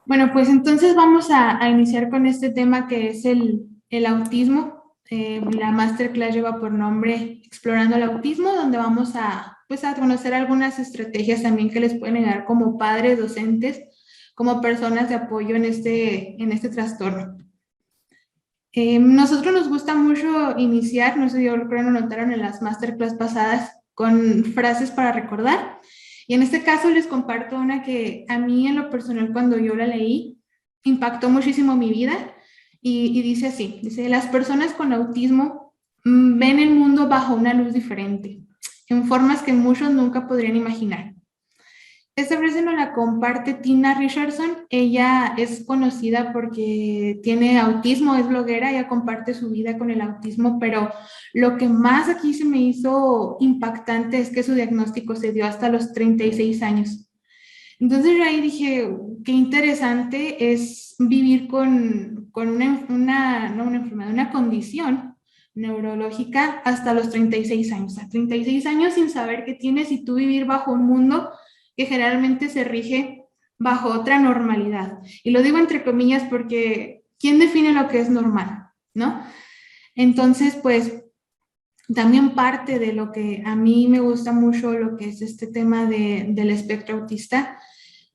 Bueno, pues entonces vamos a iniciar con este tema que es el autismo. La masterclass lleva por nombre Explorando el autismo, donde vamos pues, a conocer algunas estrategias también que les pueden ayudar como padres, docentes, como personas de apoyo en este trastorno. Nosotros nos gusta mucho iniciar, no sé, yo creo que lo notaron en las masterclass pasadas, con frases para recordar. Y en este caso les comparto una que a mí en lo personal cuando yo la leí impactó muchísimo mi vida y dice así, dice, las personas con autismo ven el mundo bajo una luz diferente, en formas que muchos nunca podrían imaginar. Esta frase nos la comparte Tina Richardson. Ella es conocida porque tiene autismo, es bloguera, ella comparte su vida con el autismo, pero lo que más aquí se me hizo impactante es que su diagnóstico se dio hasta los 36 años. Entonces yo ahí dije, qué interesante es vivir con no una enfermedad, una condición neurológica hasta los 36 años. A 36 años sin saber qué tienes y tú vivir bajo un mundo que generalmente se rige bajo otra normalidad. Y lo digo entre comillas porque ¿quién define lo que es normal? ¿No? Entonces, pues también parte de lo que a mí me gusta mucho, lo que es este tema del espectro autista,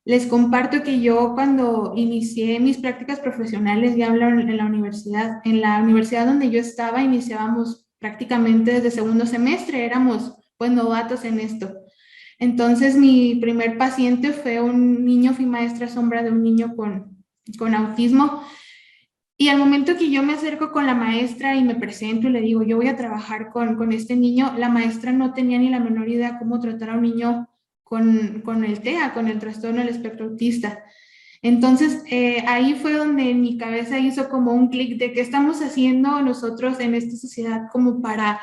les comparto que yo cuando inicié mis prácticas profesionales, ya hablo en la universidad donde yo estaba, iniciábamos prácticamente desde segundo semestre, éramos pues novatos en esto. Entonces mi primer paciente fue un niño, fui maestra sombra de un niño con autismo y al momento que yo me acerco con la maestra y me presento y le digo, yo voy a trabajar con este niño, la maestra no tenía ni la menor idea cómo tratar a un niño con el TEA, con el trastorno del espectro autista. Entonces, ahí fue donde en mi cabeza hizo como un clic de qué estamos haciendo nosotros en esta sociedad como para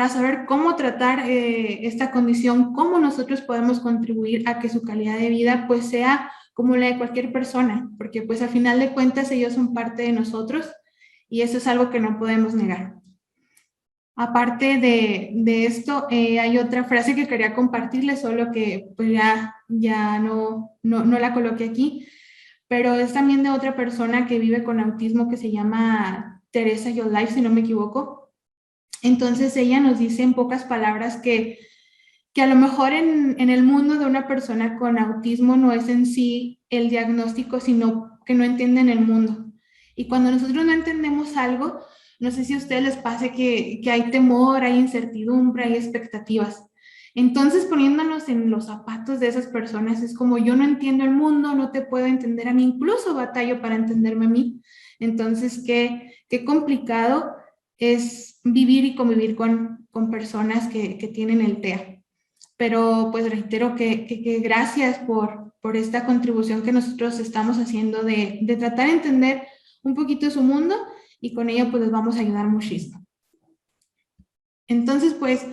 saber cómo tratar esta condición, cómo nosotros podemos contribuir a que su calidad de vida pues sea como la de cualquier persona, porque pues al final de cuentas ellos son parte de nosotros y eso es algo que no podemos negar. Aparte de esto, hay otra frase que quería compartirles, solo que pues ya no la coloqué aquí, pero es también de otra persona que vive con autismo que se llama Teresa Yolife, si no me equivoco. Entonces ella nos dice en pocas palabras que a lo mejor en el mundo de una persona con autismo no es en sí el diagnóstico, sino que no entienden el mundo. Y cuando nosotros no entendemos algo, no sé si a ustedes les pase que hay temor, hay incertidumbre, hay expectativas. Entonces, poniéndonos en los zapatos de esas personas, es como yo no entiendo el mundo, no te puedo entender a mí, incluso batallo para entenderme a mí. Entonces, qué complicado es vivir y convivir con personas que tienen el TEA. Pero pues reitero que gracias por esta contribución que nosotros estamos haciendo de tratar de entender un poquito su mundo y con ello pues les vamos a ayudar muchísimo. Entonces pues,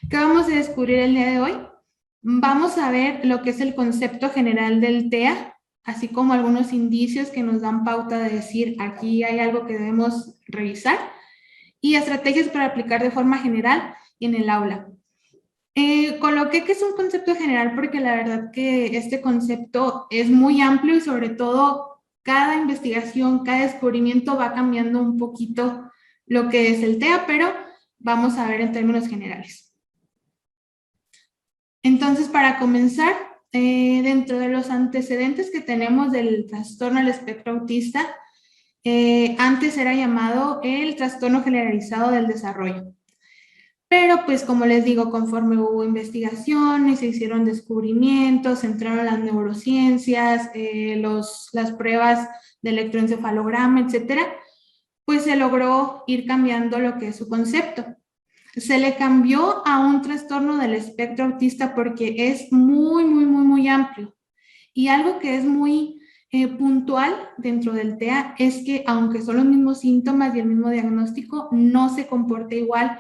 ¿qué vamos a descubrir el día de hoy? Vamos a ver lo que es el concepto general del TEA, así como algunos indicios que nos dan pauta de decir aquí hay algo que debemos revisar y estrategias para aplicar de forma general en el aula. Coloqué que es un concepto general porque la verdad que este concepto es muy amplio y sobre todo cada investigación, cada descubrimiento va cambiando un poquito lo que es el TEA, pero vamos a ver en términos generales. Entonces, para comenzar, dentro de los antecedentes que tenemos del trastorno del espectro autista, antes era llamado el trastorno generalizado del desarrollo. Pero pues como les digo, conforme hubo investigaciones, se hicieron descubrimientos, entraron las neurociencias, las pruebas de electroencefalograma, etcétera, pues se logró ir cambiando lo que es su concepto. Se le cambió a un trastorno del espectro autista porque es muy amplio. Y algo que es muy puntual dentro del TEA es que aunque son los mismos síntomas y el mismo diagnóstico, no se comporta igual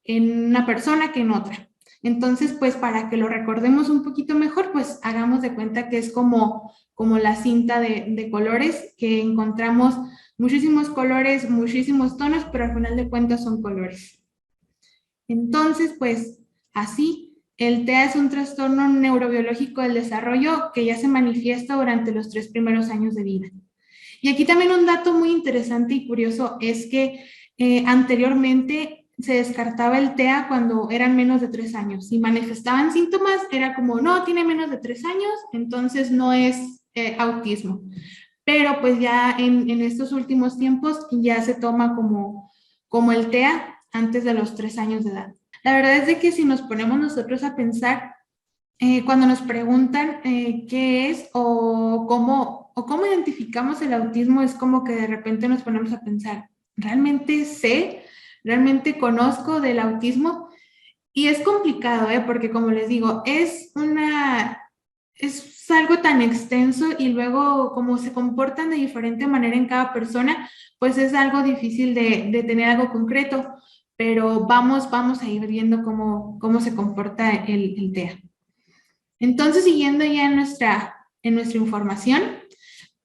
en una persona que en otra. Entonces, pues para que lo recordemos un poquito mejor, pues hagamos de cuenta que es como la cinta de colores, que encontramos muchísimos colores, muchísimos tonos, pero al final de cuentas son colores. Entonces, pues así El TEA es un trastorno neurobiológico del desarrollo que ya se manifiesta durante los 3 primeros años de vida. Y aquí también un dato muy interesante y curioso es que anteriormente se descartaba el TEA cuando eran menos de 3 años. Si manifestaban síntomas, era como, no, tiene menos de 3 años, entonces no es autismo. Pero pues ya en estos últimos tiempos ya se toma como el TEA antes de los 3 años de edad. La verdad es de que si nos ponemos nosotros a pensar, cuando nos preguntan qué es o cómo identificamos el autismo, es como que de repente nos ponemos a pensar, ¿realmente sé? ¿Realmente conozco del autismo? Y es complicado, porque como les digo, es algo tan extenso y luego como se comportan de diferente manera en cada persona, pues es algo difícil de tener algo concreto, pero vamos a ir viendo cómo se comporta el TEA. Entonces, siguiendo ya en nuestra información,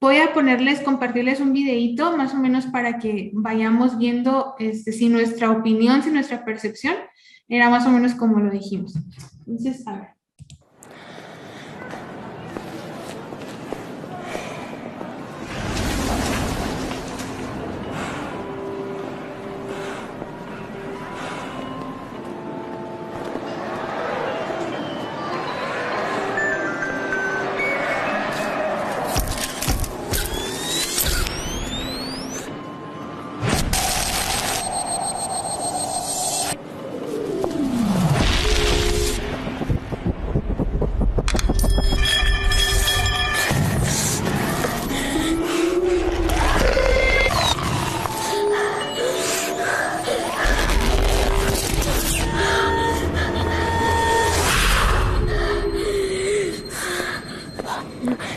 voy a compartirles un videíto más o menos para que vayamos viendo si nuestra opinión, si nuestra percepción era más o menos como lo dijimos. Entonces, a ver.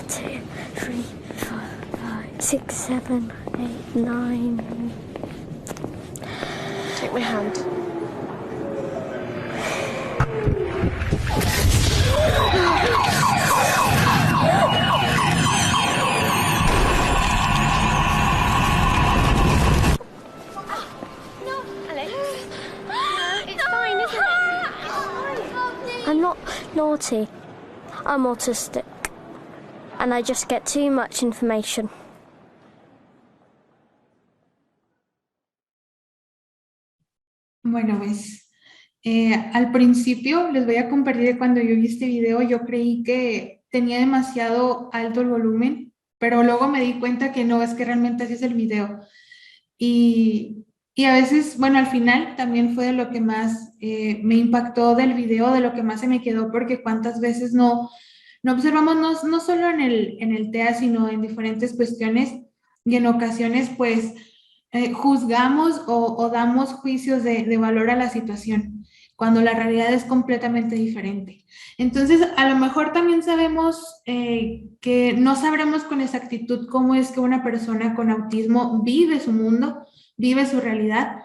Two, three, four, five, 6, 7, 8, 9. Take my hand. No, Alex. It's fine, isn't it? I'm not naughty. I'm autistic. And I just get too much information. Bueno, pues al principio les voy a compartir que cuando yo vi este video, yo creí que tenía demasiado alto el volumen, pero luego me di cuenta que no, es que realmente así es el video. Y a veces, bueno, al final también fue de lo que más me impactó del video, de lo que más se me quedó, porque cuántas veces no observamos, no solo en el TEA, sino en diferentes cuestiones, y en ocasiones, pues, juzgamos o damos juicios de valor a la situación, cuando la realidad es completamente diferente. Entonces, a lo mejor también sabemos que no sabremos con exactitud cómo es que una persona con autismo vive su mundo, vive su realidad,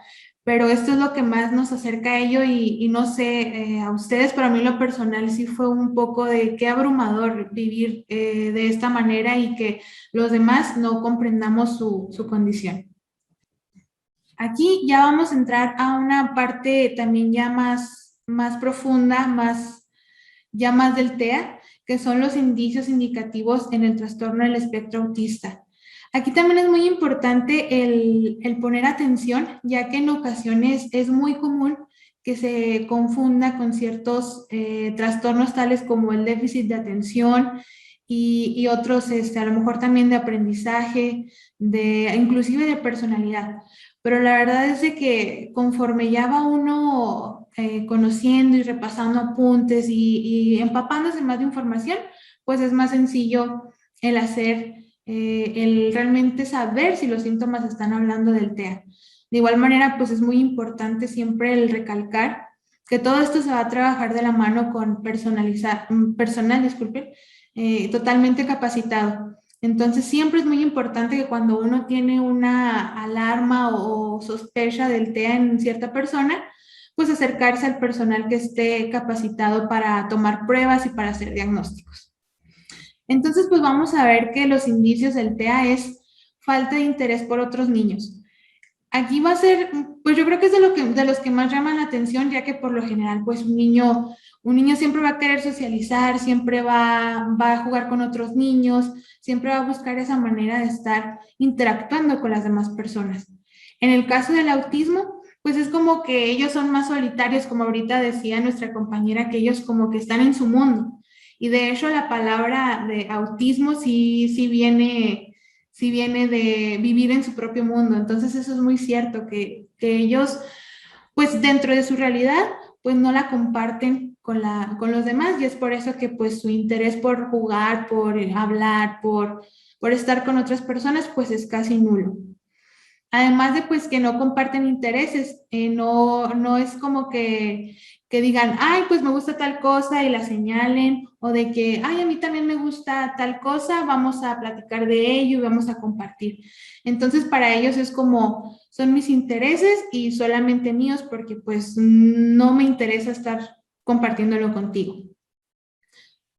pero esto es lo que más nos acerca a ello y no sé a ustedes, pero a mí en lo personal sí fue un poco de qué abrumador vivir de esta manera y que los demás no comprendamos su condición. Aquí ya vamos a entrar a una parte también ya más profunda, ya más del TEA, que son los indicios indicativos en el trastorno del espectro autista. Aquí también es muy importante el poner atención, ya que en ocasiones es muy común que se confunda con ciertos trastornos tales como el déficit de atención y otros, a lo mejor también de aprendizaje, inclusive de personalidad. Pero la verdad es de que conforme ya va uno conociendo y repasando apuntes y empapándose más de información, pues es más sencillo el realmente saber si los síntomas están hablando del TEA. De igual manera, pues es muy importante siempre el recalcar que todo esto se va a trabajar de la mano con personal, disculpen, totalmente capacitado. Entonces, siempre es muy importante que cuando uno tiene una alarma o sospecha del TEA en cierta persona, pues acercarse al personal que esté capacitado para tomar pruebas y para hacer diagnósticos. Entonces, pues vamos a ver que los indicios del TEA es falta de interés por otros niños. Aquí va a ser, pues yo creo que es de los que más llaman la atención, ya que por lo general, pues un niño Un niño siempre va a querer socializar, siempre va a jugar con otros niños, siempre va a buscar esa manera de estar interactuando con las demás personas. En el caso del autismo, pues es como que ellos son más solitarios, como ahorita decía nuestra compañera, que ellos como que están en su mundo. Y de hecho la palabra de autismo sí viene de vivir en su propio mundo. Entonces eso es muy cierto, que ellos, pues dentro de su realidad, pues no la comparten con los demás y es por eso que pues su interés por jugar, por hablar, por estar con otras personas, pues es casi nulo. Además de pues que no comparten intereses, no es como que digan, ay, pues me gusta tal cosa y la señalen, o de que, ay, a mí también me gusta tal cosa, vamos a platicar de ello y vamos a compartir. Entonces para ellos es como, son mis intereses y solamente míos porque pues no me interesa estar compartiéndolo contigo.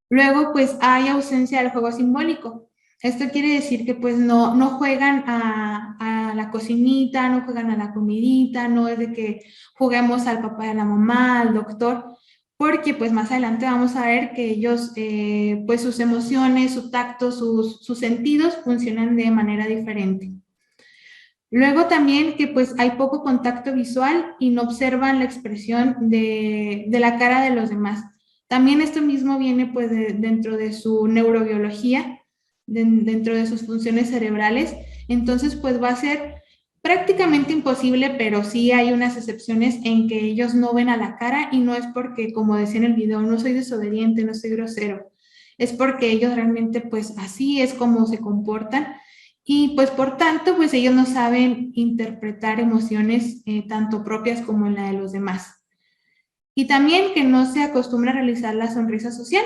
Luego, pues hay ausencia del juego simbólico. Esto quiere decir que pues no juegan a la cocinita, no juegan a la comidita, no es de que juguemos al papá y a la mamá, al doctor, porque pues más adelante vamos a ver que ellos, pues sus emociones, su tacto, sus sentidos funcionan de manera diferente. Luego también que pues hay poco contacto visual y no observan la expresión de la cara de los demás. También esto mismo viene pues dentro de su neurobiología, dentro de sus funciones cerebrales. Entonces pues va a ser prácticamente imposible, pero sí hay unas excepciones en que ellos no ven a la cara y no es porque, como decía en el video, no soy desobediente, no soy grosero. Es porque ellos realmente pues así es como se comportan y pues por tanto, pues ellos no saben interpretar emociones tanto propias como en la de los demás. Y también que no se acostumbra a realizar la sonrisa social,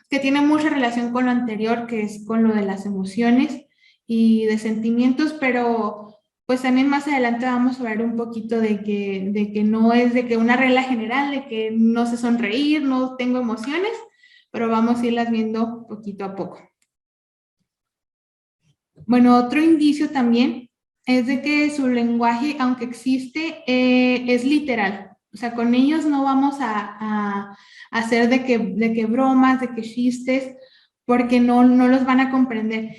que tiene mucha relación con lo anterior, que es con lo de las emociones y de sentimientos, pero pues también más adelante vamos a ver un poquito de que no es de que una regla general, de que no sé sonreír, no tengo emociones, pero vamos a irlas viendo poquito a poco. Bueno, otro indicio también es de que su lenguaje, aunque existe, es literal. O sea, con ellos no vamos a hacer de que bromas, de que chistes, porque no los van a comprender.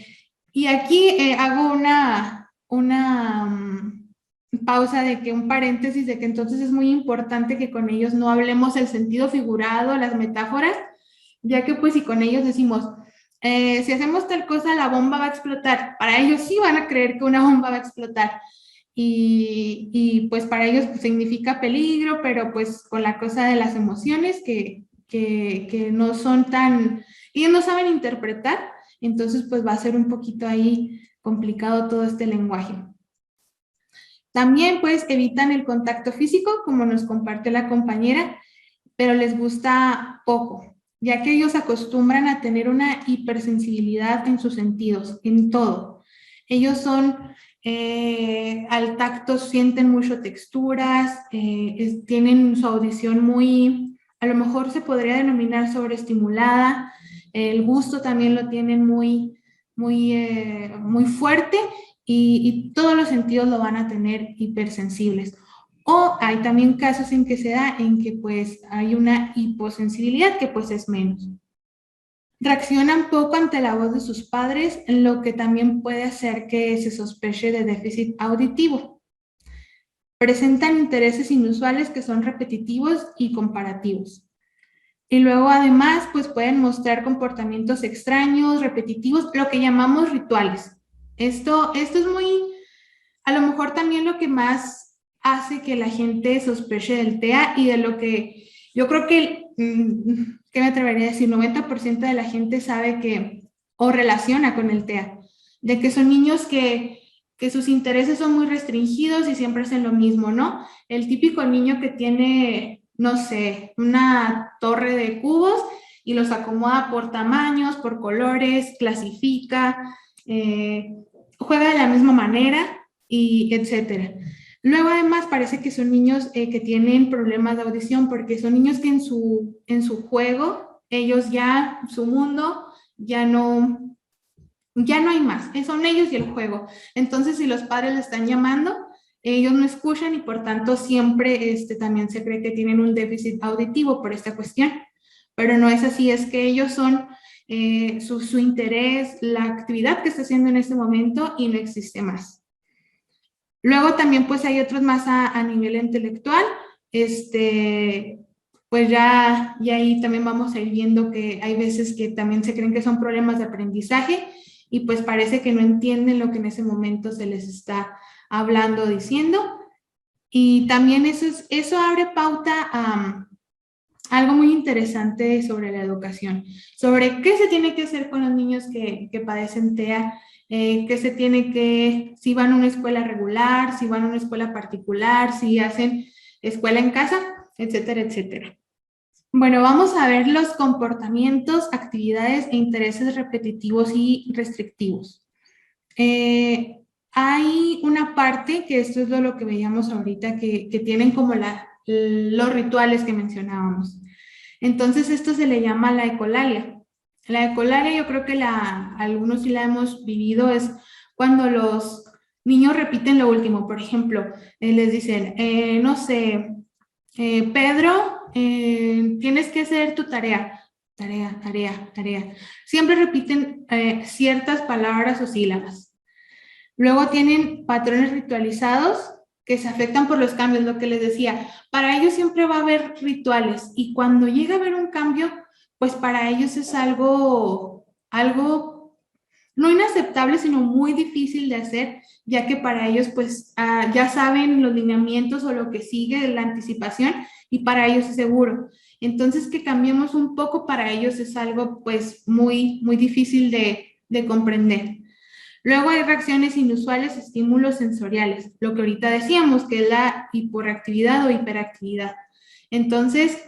Y aquí hago una pausa de que un paréntesis de que entonces es muy importante que con ellos no hablemos el sentido figurado, las metáforas, ya que pues si con ellos decimos, si hacemos tal cosa, la bomba va a explotar. Para ellos sí van a creer que una bomba va a explotar. Y pues para ellos pues, significa peligro, pero pues con la cosa de las emociones que no son tan, ellos no saben interpretar, entonces pues va a ser un poquito ahí complicado todo este lenguaje. También pues evitan el contacto físico, como nos compartió la compañera, pero les gusta poco, ya que ellos acostumbran a tener una hipersensibilidad en sus sentidos, en todo. Ellos son, al tacto sienten mucho texturas, tienen su audición muy, a lo mejor se podría denominar sobreestimulada, el gusto también lo tienen muy fuerte y todos los sentidos lo van a tener hipersensibles. O hay también casos en que se da en que pues hay una hiposensibilidad que pues es menos. Reaccionan poco ante la voz de sus padres, lo que también puede hacer que se sospeche de déficit auditivo. Presentan intereses inusuales que son repetitivos y comparativos. Y luego además pues pueden mostrar comportamientos extraños, repetitivos, lo que llamamos rituales. Esto es muy, a lo mejor también lo que más hace que la gente sospeche del TEA y de lo que yo creo que, ¿qué me atrevería a decir? 90% de la gente sabe que o relaciona con el TEA, de que son niños que sus intereses son muy restringidos y siempre hacen lo mismo, ¿no? El típico niño que tiene, no sé, una torre de cubos y los acomoda por tamaños, por colores, clasifica, juega de la misma manera y etcétera. Luego además parece que son niños que tienen problemas de audición porque son niños que en su juego, ellos ya, su mundo, ya no hay más, son ellos y el juego. Entonces si los padres le están llamando, ellos no escuchan y por tanto siempre también se cree que tienen un déficit auditivo por esta cuestión. pero no es así, es que ellos son su interés, la actividad que está haciendo en este momento y no existe más. Luego también pues hay otros más a nivel intelectual, pues ya ahí también vamos a ir viendo que hay veces que también se creen que son problemas de aprendizaje y pues parece que no entienden lo que en ese momento se les está hablando o diciendo. Y también eso abre pauta a algo muy interesante sobre la educación, sobre qué se tiene que hacer con los niños que padecen TEA, qué se tiene que, si van a una escuela regular, si van a una escuela particular, si hacen escuela en casa, etcétera, etcétera. Bueno, vamos a ver los comportamientos, actividades e intereses repetitivos y restrictivos. Hay una parte, que esto es lo que veíamos ahorita, que tienen como los rituales que mencionábamos. Entonces, esto se le llama la ecolalia. La ecolalia yo creo que algunos sí la hemos vivido, es cuando los niños repiten lo último. Por ejemplo, les dicen, no sé, Pedro, tienes que hacer tu tarea. Tarea, tarea, tarea. Siempre repiten ciertas palabras o sílabas. Luego tienen patrones ritualizados que se afectan por los cambios, lo que les decía. Para ellos siempre va a haber rituales y cuando llega a haber un cambio, pues para ellos es algo no inaceptable, sino muy difícil de hacer, ya que para ellos pues ya saben los lineamientos o lo que sigue, la anticipación, y para ellos es seguro. Entonces que cambiemos un poco para ellos es algo pues muy, muy difícil de comprender. Luego hay reacciones inusuales, estímulos sensoriales, lo que ahorita decíamos, que es la hiperactividad o hiperactividad. Entonces,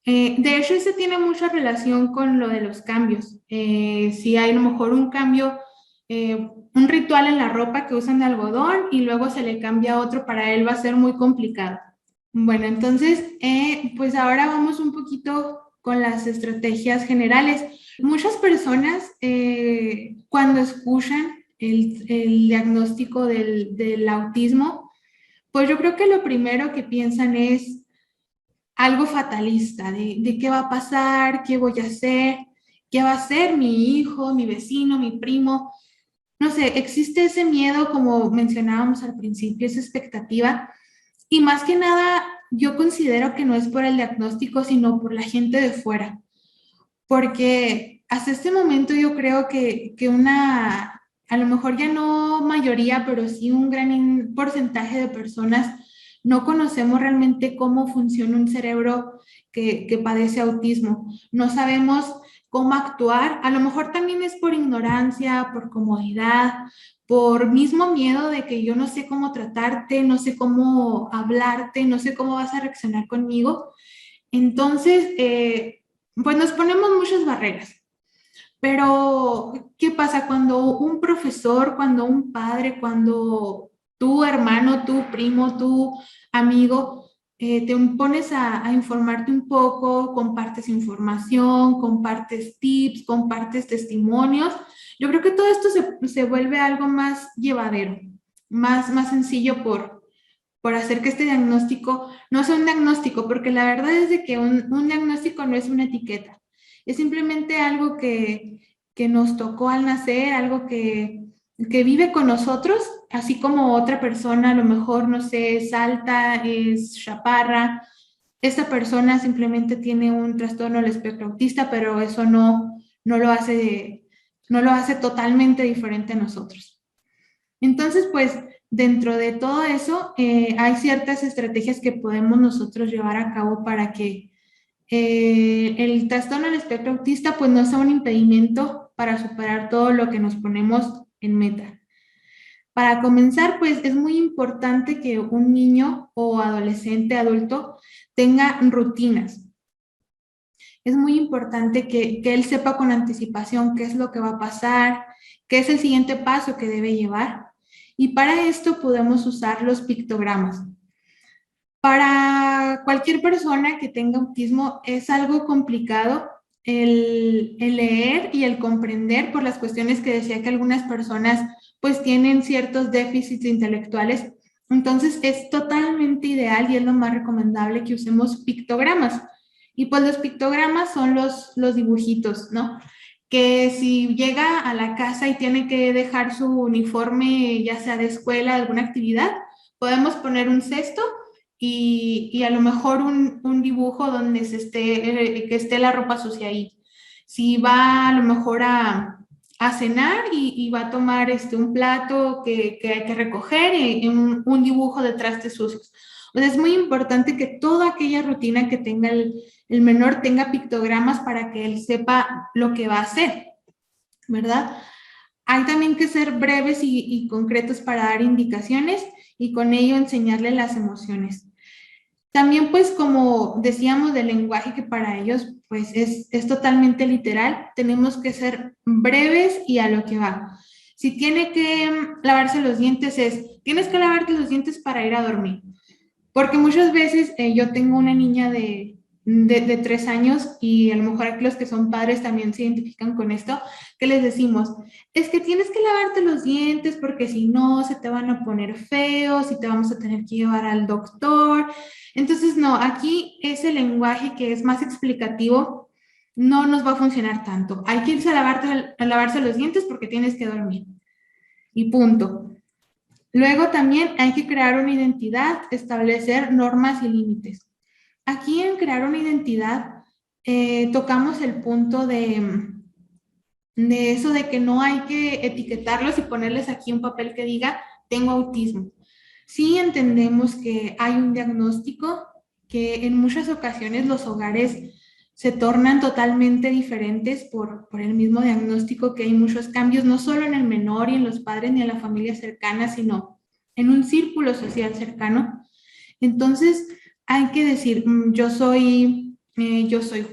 de hecho, eso tiene mucha relación con lo de los cambios. Si hay a lo mejor un cambio, un ritual en la ropa que usan de algodón y luego se le cambia a otro, para él va a ser muy complicado. Bueno, entonces, pues ahora vamos un poquito con las estrategias generales. Muchas personas cuando escuchan el diagnóstico del autismo, pues yo creo que lo primero que piensan es algo fatalista, de qué va a pasar, qué voy a hacer, qué va a hacer mi hijo, mi vecino, mi primo. No sé, existe ese miedo, como mencionábamos al principio, esa expectativa. Y más que nada, yo considero que no es por el diagnóstico, sino por la gente de fuera. Porque hasta este momento yo creo que a lo mejor ya no mayoría, pero sí un gran porcentaje de personas no conocemos realmente cómo funciona un cerebro que padece autismo. No sabemos cómo actuar. A lo mejor también es por ignorancia, por comodidad, por mismo miedo de que yo no sé cómo tratarte, no sé cómo hablarte, no sé cómo vas a reaccionar conmigo. Entonces, pues nos ponemos muchas barreras. Pero, ¿qué pasa cuando un profesor, cuando un padre, cuando tu hermano, tu primo, tu amigo, te pones a informarte un poco, compartes información, compartes tips, compartes testimonios? Yo creo que todo esto se vuelve algo más llevadero, más sencillo por hacer que este diagnóstico no sea un diagnóstico, porque la verdad es de que un diagnóstico no es una etiqueta, es simplemente algo que nos tocó al nacer, algo que vive con nosotros, así como otra persona a lo mejor, no sé, es alta, es chaparra. Esta persona simplemente tiene un trastorno del espectro autista, pero eso no lo hace, no lo hace totalmente diferente a nosotros. Entonces, pues, dentro de todo eso, hay ciertas estrategias que podemos nosotros llevar a cabo para que el trastorno del espectro autista, pues, no sea un impedimento para superar todo lo que nos ponemos en meta. Para comenzar, pues, es muy importante que un niño o adolescente, adulto, tenga rutinas. Es muy importante que él sepa con anticipación qué es lo que va a pasar, qué es el siguiente paso que debe llevar. Y para esto podemos usar los pictogramas. Para cualquier persona que tenga autismo es algo complicado el leer y el comprender, por las cuestiones que decía que algunas personas pues tienen ciertos déficits intelectuales. Entonces es totalmente ideal y es lo más recomendable que usemos pictogramas. Y pues los pictogramas son los dibujitos, ¿no? Que si llega a la casa y tiene que dejar su uniforme, ya sea de escuela, alguna actividad, podemos poner un cesto y a lo mejor un dibujo donde que esté la ropa sucia ahí. Si va a lo mejor a cenar y va a tomar un plato que hay que recoger y un dibujo de trastes sucios. O sea, es muy importante que toda aquella rutina que tenga el menor tenga pictogramas para que él sepa lo que va a hacer, ¿verdad? Hay también que ser breves y concretos para dar indicaciones y con ello enseñarle las emociones. También, pues, como decíamos del lenguaje que para ellos, pues, es totalmente literal, tenemos que ser breves y a lo que va. Si tiene que lavarse los dientes, tienes que lavarte los dientes para ir a dormir. Porque muchas veces yo tengo una niña de 3 años y a lo mejor aquí los que son padres también se identifican con esto, que les decimos, es que tienes que lavarte los dientes porque si no se te van a poner feos y te vamos a tener que llevar al doctor. Entonces, no, aquí ese lenguaje que es más explicativo no nos va a funcionar tanto. Hay que irse a lavarse los dientes porque tienes que dormir. Y punto. Luego también hay que crear una identidad, establecer normas y límites. Aquí en crear una identidad tocamos el punto de eso de que no hay que etiquetarlos y ponerles aquí un papel que diga tengo autismo. Sí entendemos que hay un diagnóstico, que en muchas ocasiones los hogares se tornan totalmente diferentes por el mismo diagnóstico, que hay muchos cambios, no solo en el menor y en los padres ni en la familia cercana, sino en un círculo social cercano. Entonces, hay que decir, yo soy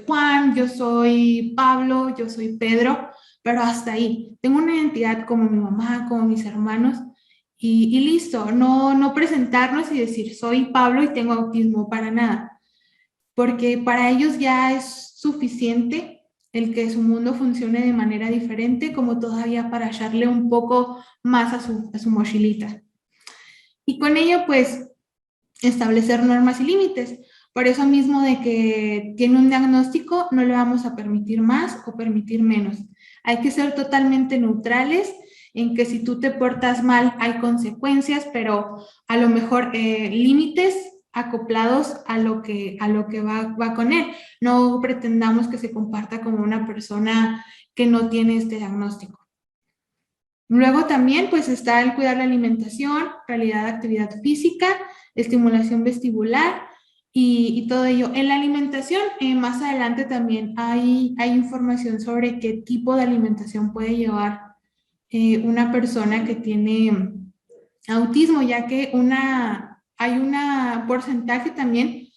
Juan, yo soy Pablo, yo soy Pedro, pero hasta ahí. Tengo una identidad como mi mamá, como mis hermanos, y listo, no presentarnos y decir, soy Pablo y tengo autismo, para nada, porque para ellos ya es suficiente el que su mundo funcione de manera diferente, como todavía para echarle un poco más a su mochilita. Y con ello, pues, establecer normas y límites. Por eso mismo de que tiene un diagnóstico, no le vamos a permitir más o permitir menos. Hay que ser totalmente neutrales en que si tú te portas mal hay consecuencias, pero a lo mejor límites acoplados a lo que va con él. No pretendamos que se comparta como una persona que no tiene este diagnóstico. Luego también pues está el cuidar la alimentación, realidad de actividad física, estimulación vestibular y todo ello. En la alimentación, más adelante también hay información sobre qué tipo de alimentación puede llevar una persona que tiene autismo, ya que hay un porcentaje también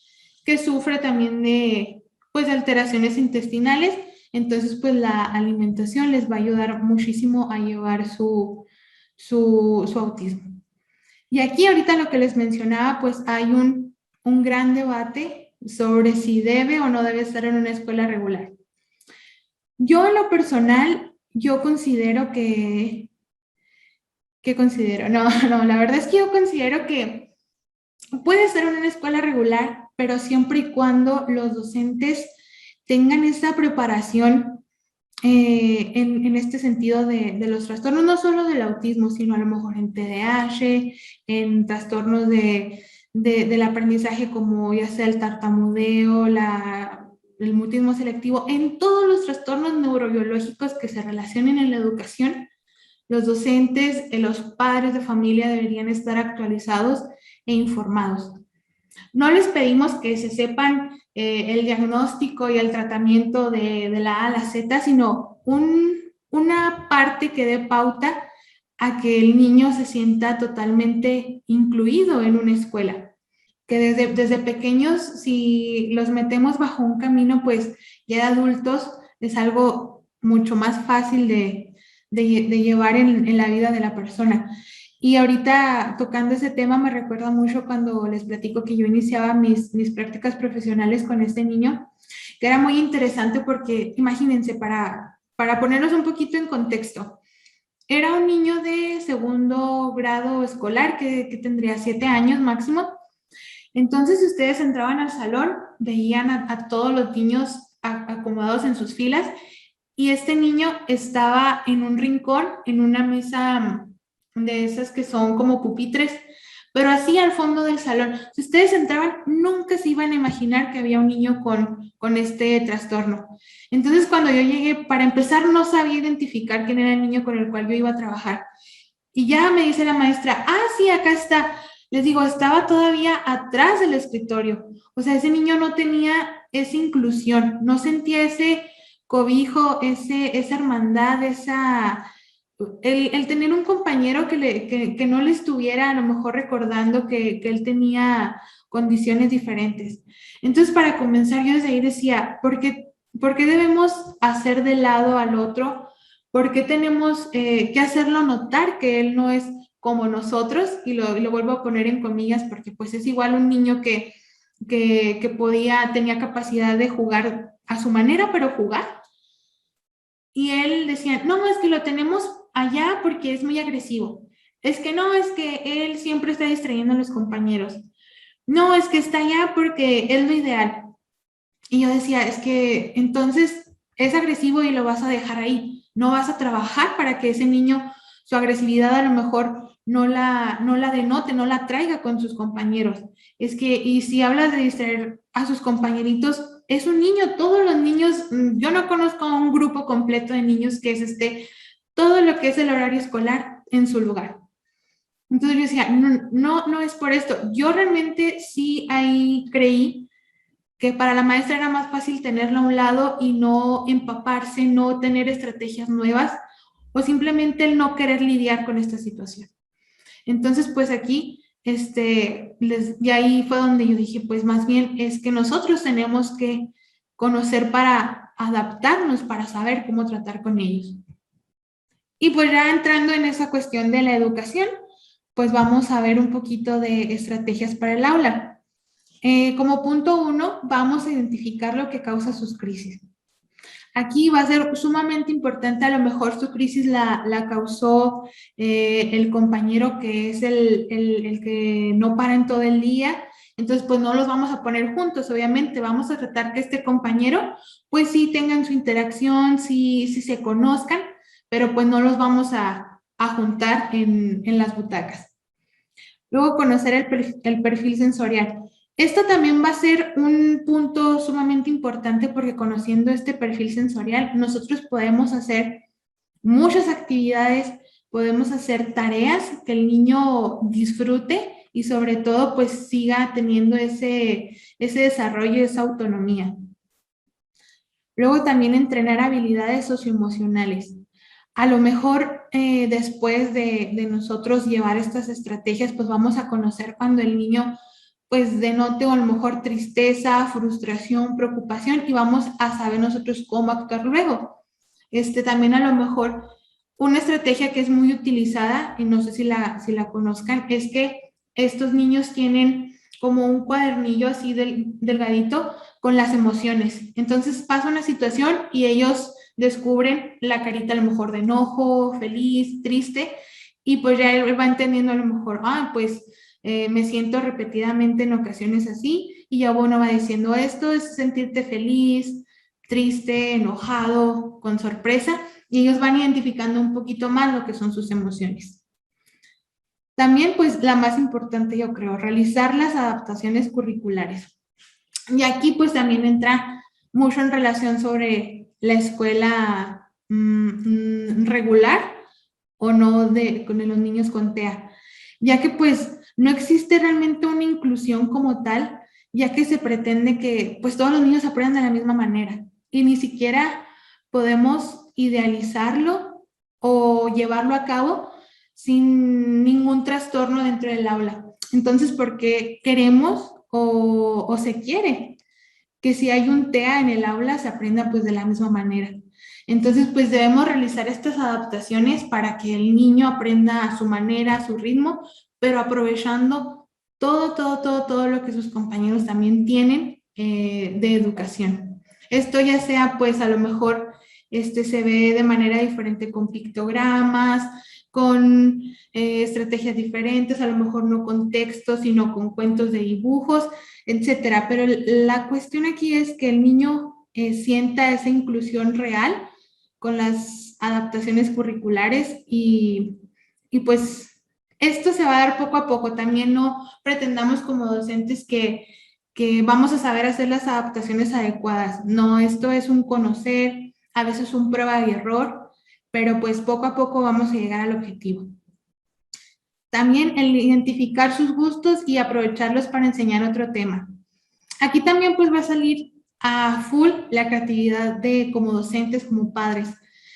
que sufre también de pues alteraciones intestinales. Entonces, pues la alimentación les va a ayudar muchísimo a llevar su autismo. Y aquí ahorita lo que les mencionaba, pues hay un gran debate sobre si debe o no debe estar en una escuela regular. Yo en lo personal, yo considero ¿qué considero? No, no, la verdad es que yo considero que puede ser en una escuela regular, pero siempre y cuando los docentes tengan esa preparación en este sentido de los trastornos, no solo del autismo, sino a lo mejor en TDAH, en trastornos del aprendizaje como ya sea el tartamudeo, el mutismo selectivo, en todos los trastornos neurobiológicos que se relacionen en la educación, los docentes, los padres de familia deberían estar actualizados e informados. No les pedimos que se sepan el diagnóstico y el tratamiento de la A a la Z, sino una parte que dé pauta a que el niño se sienta totalmente incluido en una escuela. Que desde pequeños, si los metemos bajo un camino, pues ya de adultos es algo mucho más fácil de llevar en la vida de la persona. Y ahorita tocando ese tema me recuerda mucho cuando les platico que yo iniciaba mis prácticas profesionales con este niño, que era muy interesante porque imagínense, para ponernos un poquito en contexto, era un niño de segundo grado escolar que tendría 7 años máximo Entonces, si ustedes entraban al salón, veían a todos los niños acomodados en sus filas y este niño estaba en un rincón, en una mesa de esas que son como pupitres, pero así al fondo del salón. Si ustedes entraban, nunca se iban a imaginar que había un niño con este trastorno. Entonces, cuando yo llegué, para empezar, no sabía identificar quién era el niño con el cual yo iba a trabajar. Y ya me dice la maestra, ah, sí, acá está. Les digo, estaba todavía atrás del escritorio. O sea, ese niño no tenía esa inclusión, no sentía ese cobijo, esa hermandad, el tener un compañero que no le estuviera a lo mejor recordando que él tenía condiciones diferentes. Entonces, para comenzar, yo desde ahí decía, por qué debemos hacer de lado al otro? ¿Por qué tenemos que hacerlo notar que él no es como nosotros? Y lo vuelvo a poner en comillas porque pues es igual un niño que tenía capacidad de jugar a su manera, pero jugar. Y él decía, no, es que lo tenemos allá porque es muy agresivo. Es que no, es que él siempre está distrayendo a los compañeros. No, es que está allá porque es lo ideal. Y yo decía, es que entonces es agresivo y lo vas a dejar ahí. No vas a trabajar para que ese niño, su agresividad a lo mejor no la denote, no la traiga con sus compañeros. Es que, y si hablas de distraer a sus compañeritos, es un niño, todos los niños, yo no conozco a un grupo completo de niños que es todo lo que es el horario escolar en su lugar. Entonces yo decía, no es por esto. Yo realmente sí ahí creí que para la maestra era más fácil tenerla a un lado y no empaparse, no tener estrategias nuevas o simplemente el no querer lidiar con esta situación. Entonces, pues aquí, y ahí fue donde yo dije, pues más bien es que nosotros tenemos que conocer para adaptarnos, para saber cómo tratar con ellos. Y pues ya entrando en esa cuestión de la educación, pues vamos a ver un poquito de estrategias para el aula. Como punto uno, vamos a identificar lo que causa sus crisis. Aquí va a ser sumamente importante, a lo mejor su crisis la causó el compañero que es el que no para en todo el día, entonces pues no los vamos a poner juntos, obviamente, vamos a tratar que este compañero pues sí tengan su interacción, sí se conozcan, pero pues no los vamos a juntar en las butacas. Luego, conocer el perfil sensorial. Esto también va a ser un punto sumamente importante porque conociendo este perfil sensorial, nosotros podemos hacer muchas actividades, podemos hacer tareas que el niño disfrute y sobre todo pues siga teniendo ese desarrollo, esa autonomía. Luego también entrenar habilidades socioemocionales. A lo mejor después de nosotros llevar estas estrategias, pues vamos a conocer cuando el niño pues denote a lo mejor tristeza, frustración, preocupación y vamos a saber nosotros cómo actuar luego. También a lo mejor una estrategia que es muy utilizada, y no sé si la conozcan, es que estos niños tienen como un cuadernillo así delgadito con las emociones. Entonces pasa una situación y ellos descubren la carita a lo mejor de enojo, feliz, triste, y pues ya él va entendiendo a lo mejor, pues me siento repetidamente en ocasiones así, y ya bueno va diciendo esto es sentirte feliz, triste, enojado, con sorpresa, y ellos van identificando un poquito más lo que son sus emociones. También, pues, la más importante, yo creo, realizar las adaptaciones curriculares. Y aquí, pues, también entra mucho en relación sobre la escuela regular o no con los niños con TEA, ya que, pues, no existe realmente una inclusión como tal, ya que se pretende que, pues, todos los niños aprendan de la misma manera y ni siquiera podemos idealizarlo o llevarlo a cabo sin ningún trastorno dentro del aula. Entonces, ¿por qué queremos o se quiere que si hay un TEA en el aula se aprenda pues de la misma manera? Entonces, pues debemos realizar estas adaptaciones para que el niño aprenda a su manera, a su ritmo, pero aprovechando todo lo que sus compañeros también tienen de educación. Esto ya sea, pues a lo mejor se ve de manera diferente con pictogramas, con estrategias diferentes, a lo mejor no con textos, sino con cuentos de dibujos, etcétera. Pero la cuestión aquí es que el niño sienta esa inclusión real con las adaptaciones curriculares y pues esto se va a dar poco a poco. También no pretendamos como docentes que vamos a saber hacer las adaptaciones adecuadas. No, esto es un conocer, a veces un prueba y error, pero pues poco a poco vamos a llegar al objetivo. También el identificar sus gustos y aprovecharlos para enseñar otro tema. Aquí también pues va a salir a full la creatividad de como docentes, como padres.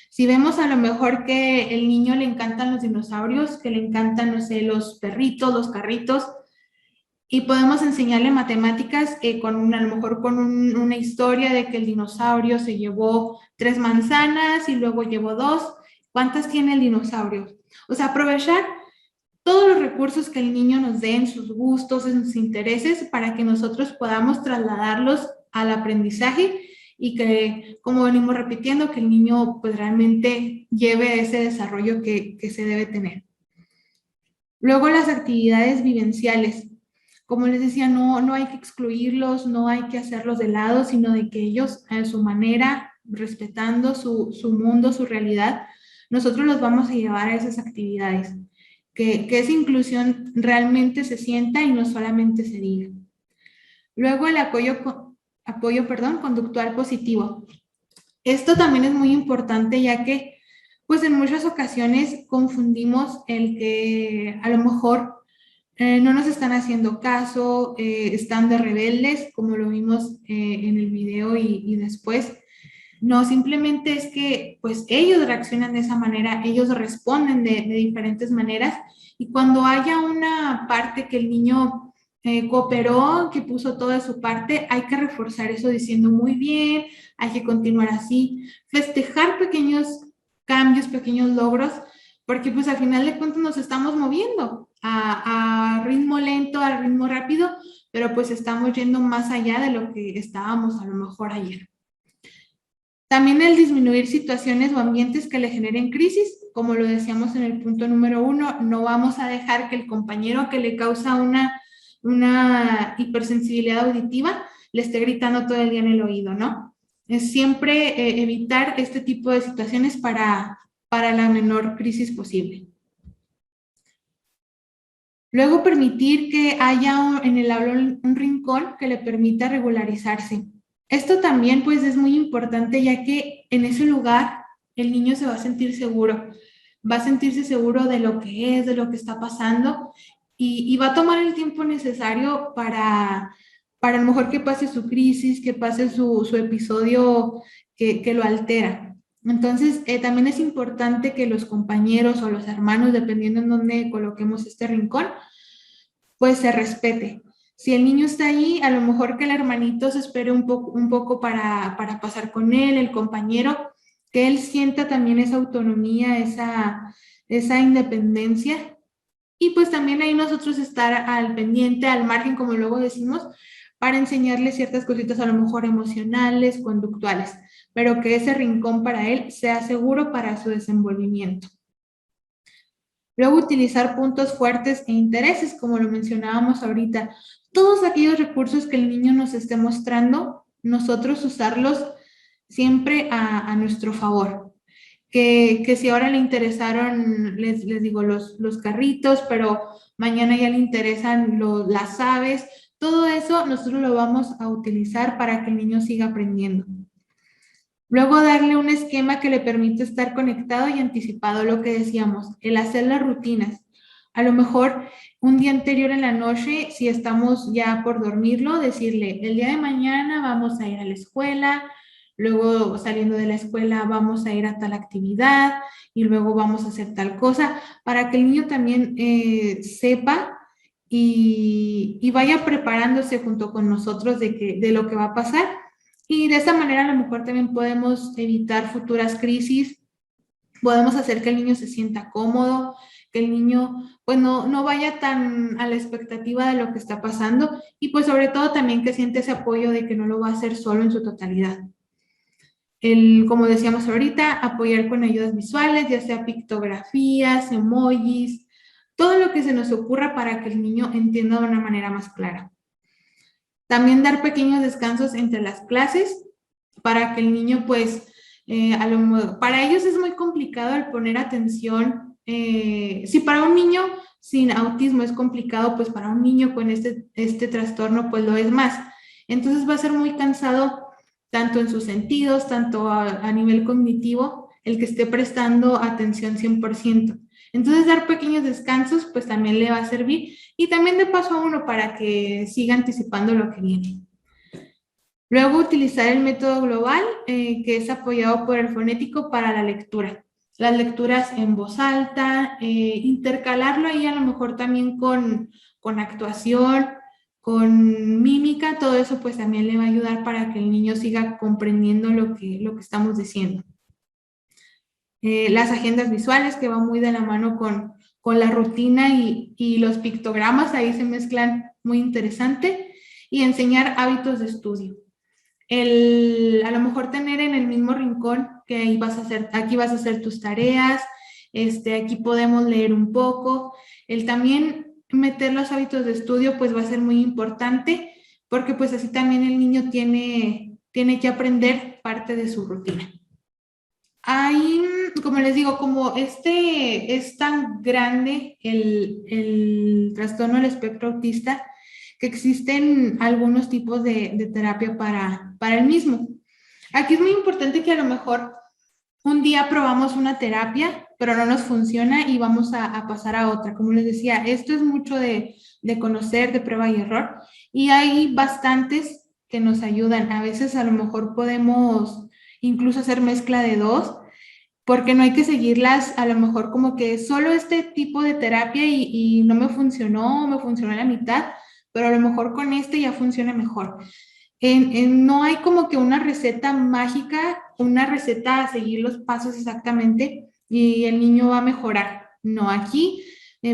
Si vemos a lo mejor que el niño le encantan los dinosaurios, que le encantan, no sé, los perritos, los carritos, y podemos enseñarle matemáticas a lo mejor con una historia de que el dinosaurio se llevó 3 manzanas y luego llevó 2. ¿Cuántas tiene el dinosaurio? O sea, aprovechar todos los recursos que el niño nos dé en sus gustos, en sus intereses, para que nosotros podamos trasladarlos al aprendizaje y que, como venimos repitiendo, que el niño pues realmente lleve ese desarrollo que se debe tener. Luego las actividades vivenciales. Como les decía, no hay que excluirlos, no hay que hacerlos de lado, sino de que ellos a su manera, respetando su mundo, su realidad, nosotros los vamos a llevar a esas actividades. Que esa inclusión realmente se sienta y no solamente se diga. Luego el apoyo conductual positivo. Esto también es muy importante ya que pues en muchas ocasiones confundimos el que a lo mejor no nos están haciendo caso, están de rebeldes, como lo vimos en el video y después. No, simplemente es que pues ellos reaccionan de esa manera, ellos responden de diferentes maneras y cuando haya una parte que el niño cooperó, que puso toda su parte, hay que reforzar eso diciendo muy bien, hay que continuar así, festejar pequeños cambios, pequeños logros, porque pues al final de cuentas nos estamos moviendo a ritmo lento, a ritmo rápido, pero pues estamos yendo más allá de lo que estábamos a lo mejor ayer. También el disminuir situaciones o ambientes que le generen crisis, como lo decíamos en el punto número 1, no vamos a dejar que el compañero que le causa una hipersensibilidad auditiva le esté gritando todo el día en el oído, ¿no? Es siempre evitar este tipo de situaciones para la menor crisis posible. Luego permitir que haya en el aula un rincón que le permita regularizarse. Esto también pues es muy importante ya que en ese lugar el niño se va a sentir seguro, va a sentirse seguro de lo que es, de lo que está pasando y va a tomar el tiempo necesario para a lo mejor que pase su crisis, que pase su episodio que lo altera. Entonces, también es importante que los compañeros o los hermanos, dependiendo en dónde coloquemos este rincón, pues se respete. Si el niño está ahí, a lo mejor que el hermanito se espere un poco para pasar con él, el compañero, que él sienta también esa autonomía, esa independencia. Y pues también ahí nosotros estar al pendiente, al margen, como luego decimos, para enseñarle ciertas cositas a lo mejor emocionales, conductuales, pero que ese rincón para él sea seguro para su desenvolvimiento. Luego utilizar puntos fuertes e intereses, como lo mencionábamos ahorita. Todos aquellos recursos que el niño nos esté mostrando, nosotros usarlos siempre a nuestro favor. Que si ahora le interesaron, les digo, los carritos, pero mañana ya le interesan las aves, todo eso nosotros lo vamos a utilizar para que el niño siga aprendiendo. Luego darle un esquema que le permite estar conectado y anticipado, lo que decíamos, el hacer las rutinas. A lo mejor un día anterior en la noche, si estamos ya por dormirlo, decirle, el día de mañana vamos a ir a la escuela, luego saliendo de la escuela vamos a ir a tal actividad y luego vamos a hacer tal cosa, para que el niño también sepa y vaya preparándose junto con nosotros de lo que va a pasar. Y de esa manera a lo mejor también podemos evitar futuras crisis, podemos hacer que el niño se sienta cómodo, que el niño pues no vaya tan a la expectativa de lo que está pasando y pues sobre todo también que siente ese apoyo de que no lo va a hacer solo en su totalidad. Como decíamos ahorita, apoyar con ayudas visuales, ya sea pictografías, emojis, todo lo que se nos ocurra para que el niño entienda de una manera más clara. También dar pequeños descansos entre las clases para que el niño, pues, para ellos es muy complicado el poner atención. Si para un niño sin autismo es complicado, pues para un niño con este trastorno, pues lo es más. Entonces va a ser muy cansado tanto en sus sentidos, tanto a nivel cognitivo, el que esté prestando atención 100%. Entonces dar pequeños descansos, pues también le va a servir y también de paso a uno para que siga anticipando lo que viene. Luego utilizar el método global, que es apoyado por el fonético para la lectura. Las lecturas en voz alta, intercalarlo ahí a lo mejor también con actuación, con mímica, todo eso pues también le va a ayudar para que el niño siga comprendiendo lo que estamos diciendo. Las agendas visuales que van muy de la mano con la rutina y los pictogramas, ahí se mezclan muy interesante, y enseñar hábitos de estudio. A lo mejor tener en el mismo rincón que ahí aquí vas a hacer tus tareas, aquí podemos leer un poco. El también meter los hábitos de estudio pues va a ser muy importante porque pues así también el niño tiene que aprender parte de su rutina. Hay, como les digo, como es tan grande el trastorno del espectro autista, que existen algunos tipos de terapia para el mismo. Aquí es muy importante que a lo mejor un día probamos una terapia, pero no nos funciona y vamos a pasar a otra. Como les decía, esto es mucho de conocer, de prueba y error, y hay bastantes que nos ayudan. A veces a lo mejor podemos incluso hacer mezcla de dos, porque no hay que seguirlas a lo mejor como que solo este tipo de terapia y no me funcionó, me funcionó a la mitad, pero a lo mejor con este ya funciona mejor. No hay como que una receta mágica, una receta a seguir los pasos exactamente y el niño va a mejorar. No, aquí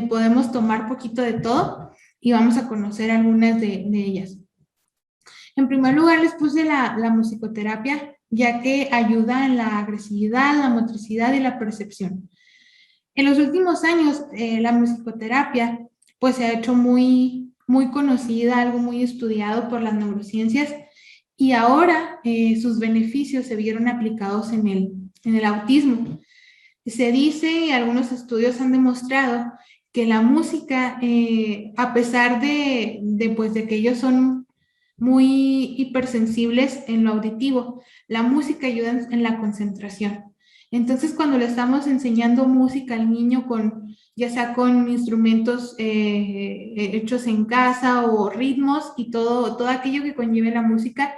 podemos tomar poquito de todo y vamos a conocer algunas de ellas. En primer lugar, les puse la musicoterapia, ya que ayuda en la agresividad, la motricidad y la percepción. En los últimos años, la musicoterapia pues se ha hecho muy, muy conocida, algo muy estudiado por las neurociencias, y ahora sus beneficios se vieron aplicados en el autismo. Se dice, y algunos estudios han demostrado, que la música, a pesar pues, de que ellos son muy hipersensibles en lo auditivo, la música ayuda en la concentración. Entonces, cuando le estamos enseñando música al niño ya sea con instrumentos hechos en casa o ritmos y todo aquello que conlleve la música,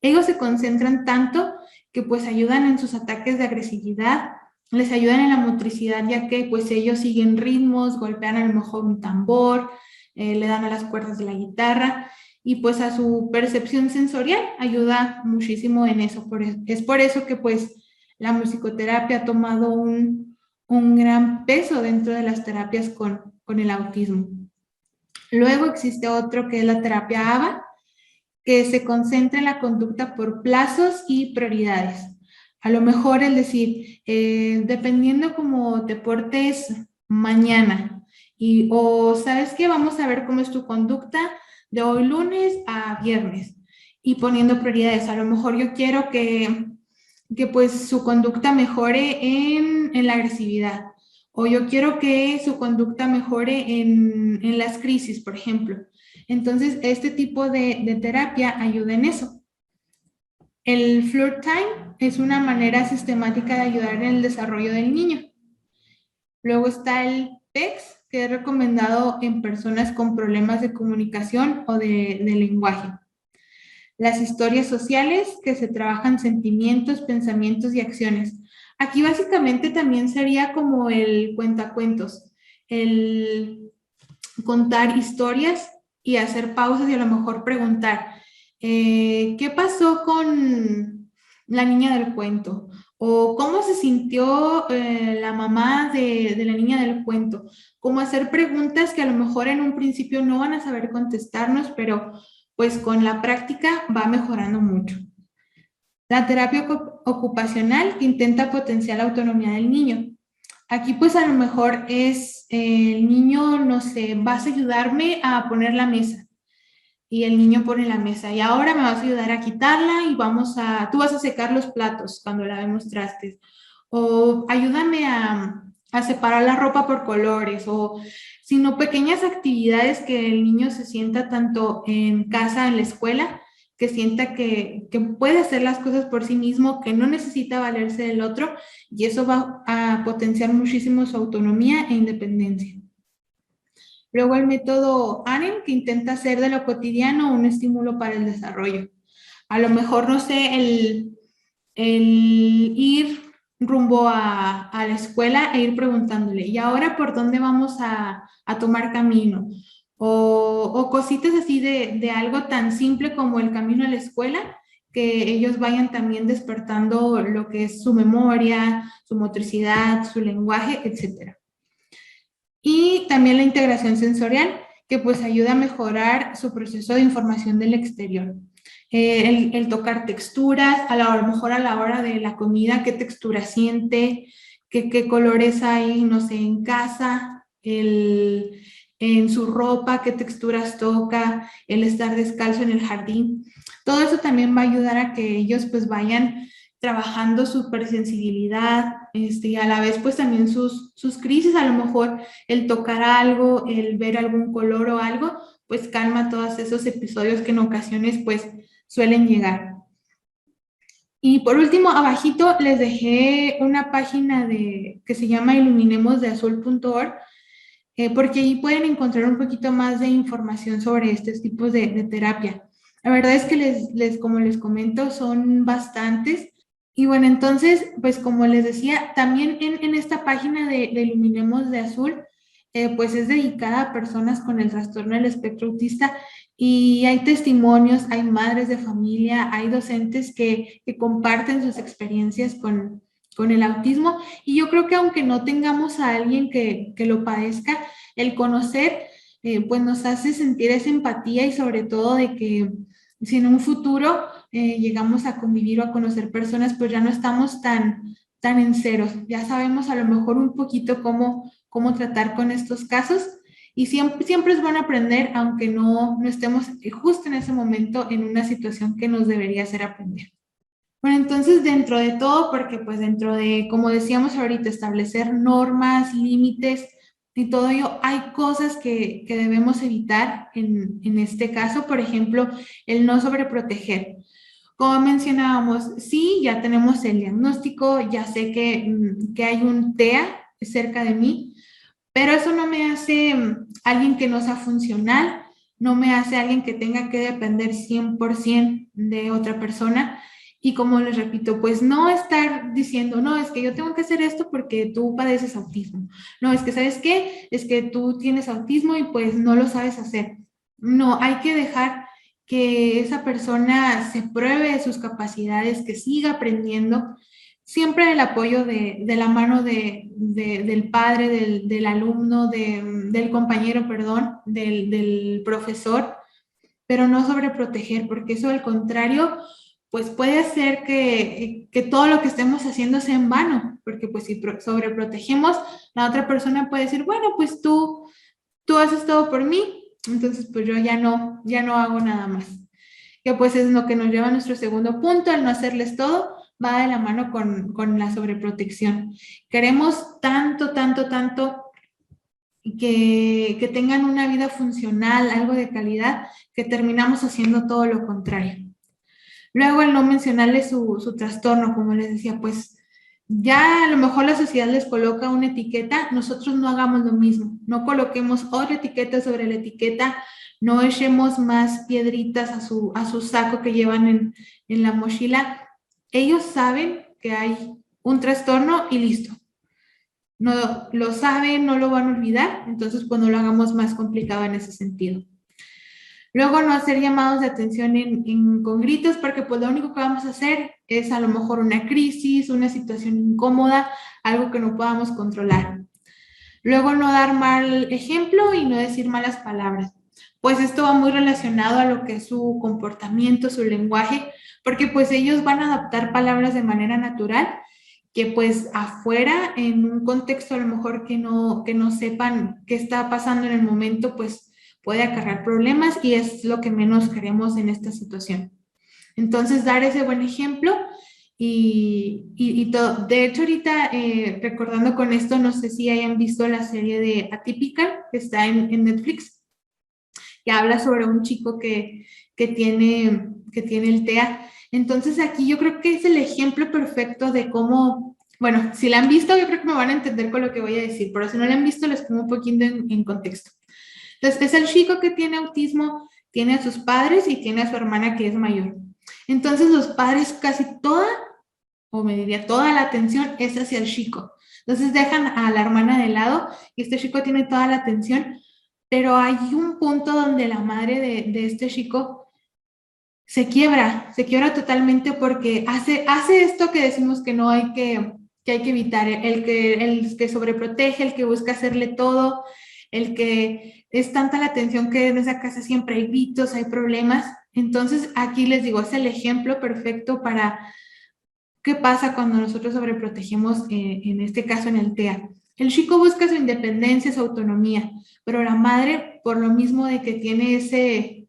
ellos se concentran tanto que pues ayudan en sus ataques de agresividad, les ayudan en la motricidad, ya que pues ellos siguen ritmos, golpean a lo mejor un tambor, le dan a las cuerdas de la guitarra, y pues a su percepción sensorial ayuda muchísimo en eso. Es por eso que pues la musicoterapia ha tomado un gran peso dentro de las terapias con el autismo. Luego existe otro que es la terapia ABA, que se concentra en la conducta por plazos y prioridades. A lo mejor es decir, dependiendo cómo te portes mañana, o sabes que vamos a ver cómo es tu conducta de hoy lunes a viernes, y poniendo prioridades. A lo mejor yo quiero que pues su conducta mejore en la agresividad, o yo quiero que su conducta mejore en las crisis, por ejemplo. Entonces, este tipo de terapia ayuda en eso. El Flirt Time es una manera sistemática de ayudar en el desarrollo del niño. Luego está el PECS, que es recomendado en personas con problemas de comunicación o de lenguaje. Las historias sociales, que se trabajan sentimientos, pensamientos y acciones. Aquí básicamente también sería como el cuentacuentos, el contar historias y hacer pausas y a lo mejor preguntar, ¿qué pasó con la niña del cuento? ¿O cómo se sintió la mamá de la niña del cuento? Como hacer preguntas que a lo mejor en un principio no van a saber contestarnos, pero pues con la práctica va mejorando mucho. La terapia ocupacional que intenta potenciar la autonomía del niño. Aquí pues a lo mejor es el niño, no sé, vas a ayudarme a poner la mesa y el niño pone la mesa y ahora me vas a ayudar a quitarla y tú vas a secar los platos cuando lavemos trastes o ayúdame a separar la ropa por colores o sino pequeñas actividades que el niño se sienta tanto en casa, en la escuela, que sienta que puede hacer las cosas por sí mismo, que no necesita valerse del otro y eso va a potenciar muchísimo su autonomía e independencia. Luego el método ANEM, que intenta hacer de lo cotidiano un estímulo para el desarrollo. A lo mejor, no sé, el ir rumbo a la escuela e ir preguntándole, ¿y ahora por dónde vamos a tomar camino? O cositas así de algo tan simple como el camino a la escuela, que ellos vayan también despertando lo que es su memoria, su motricidad, su lenguaje, etcétera. Y también la integración sensorial, que pues ayuda a mejorar su proceso de información del exterior. El tocar texturas, lo mejor a la hora de la comida, qué textura siente, qué colores hay, no sé, en casa, en su ropa, qué texturas toca, el estar descalzo en el jardín. Todo eso también va a ayudar a que ellos pues vayan trabajando su hipersensibilidad, y a la vez pues también sus crisis, a lo mejor el tocar algo, el ver algún color o algo, pues calma todos esos episodios que en ocasiones pues suelen llegar. Y por último, abajito les dejé una página que se llama iluminemosdeazul.org, porque ahí pueden encontrar un poquito más de información sobre estos tipos de terapia. La verdad es que como les comento, son bastantes. Y bueno, entonces, pues como les decía, también en esta página de Iluminemos de Azul, pues es dedicada a personas con el trastorno del espectro autista y hay testimonios, hay madres de familia, hay docentes que comparten sus experiencias con el autismo y yo creo que aunque no tengamos a alguien que lo padezca, el conocer pues nos hace sentir esa empatía y sobre todo de que si en un futuro llegamos a convivir o a conocer personas, pues ya no estamos tan en ceros, ya sabemos a lo mejor un poquito cómo tratar con estos casos y siempre es bueno aprender, aunque no estemos justo en ese momento en una situación que nos debería hacer aprender. Bueno, entonces dentro de todo, porque pues dentro de, como decíamos ahorita, establecer normas, límites y todo ello, hay cosas que debemos evitar en este caso, por ejemplo, el no sobreproteger. Como mencionábamos, sí, ya tenemos el diagnóstico, ya sé que hay un TEA cerca de mí, pero eso no me hace alguien que no sea funcional, no me hace alguien que tenga que depender 100% de otra persona. Y como les repito, pues no estar diciendo, no, es que yo tengo que hacer esto porque tú padeces autismo. No, es que, ¿sabes qué? Es que tú tienes autismo y pues no lo sabes hacer. No, hay que dejar que esa persona se pruebe sus capacidades, que siga aprendiendo siempre el apoyo de la mano del padre, del alumno, del compañero, perdón, del profesor, pero no sobreproteger, porque eso al contrario, pues puede hacer que todo lo que estemos haciendo sea en vano, porque pues si sobreprotegemos, la otra persona puede decir, bueno, pues tú haces todo por mí, entonces pues yo ya no hago nada más. Que pues es lo que nos lleva a nuestro segundo punto, el no hacerles todo, va de la mano con la sobreprotección. Queremos tanto que tengan una vida funcional, algo de calidad, que terminamos haciendo todo lo contrario. Luego el no mencionarles su trastorno, como les decía, pues ya a lo mejor la sociedad les coloca una etiqueta, nosotros no hagamos lo mismo, no coloquemos otra etiqueta sobre la etiqueta, no echemos más piedritas a su saco que llevan en la mochila. Ellos saben que hay un trastorno y listo. No lo saben, no lo van a olvidar, entonces pues no lo hagamos más complicado en ese sentido. Luego no hacer llamados de atención con gritos, porque pues lo único que vamos a hacer es a lo mejor una crisis, una situación incómoda, algo que no podamos controlar. Luego no dar mal ejemplo y no decir malas palabras. Pues esto va muy relacionado a lo que es su comportamiento, su lenguaje, porque pues ellos van a adaptar palabras de manera natural, que pues afuera, en un contexto a lo mejor que no sepan qué está pasando en el momento, pues puede acarrear problemas y es lo que menos queremos en esta situación. Entonces, dar ese buen ejemplo y todo. De hecho, ahorita recordando con esto, no sé si hayan visto la serie de Atypical, que está en Netflix, que habla sobre un chico que tiene el TEA. Entonces, aquí yo creo que es el ejemplo perfecto de cómo, bueno, si la han visto, yo creo que me van a entender con lo que voy a decir, pero si no la han visto, les pongo un poquito en contexto. Entonces, es el chico que tiene autismo, tiene a sus padres y tiene a su hermana que es mayor. Entonces, los padres casi toda, o me diría toda la atención es hacia el chico. Entonces, dejan a la hermana de lado y este chico tiene toda la atención, pero hay un punto donde la madre de este chico se quiebra totalmente porque hace esto que decimos que no hay que hay que evitar, el que sobreprotege, el que busca hacerle todo, el que es tanta la atención que en esa casa siempre hay gritos, hay problemas. Entonces, aquí les digo, es el ejemplo perfecto para qué pasa cuando nosotros sobreprotegemos, en este caso en el TEA. El chico busca su independencia, su autonomía, pero la madre, por lo mismo de que tiene ese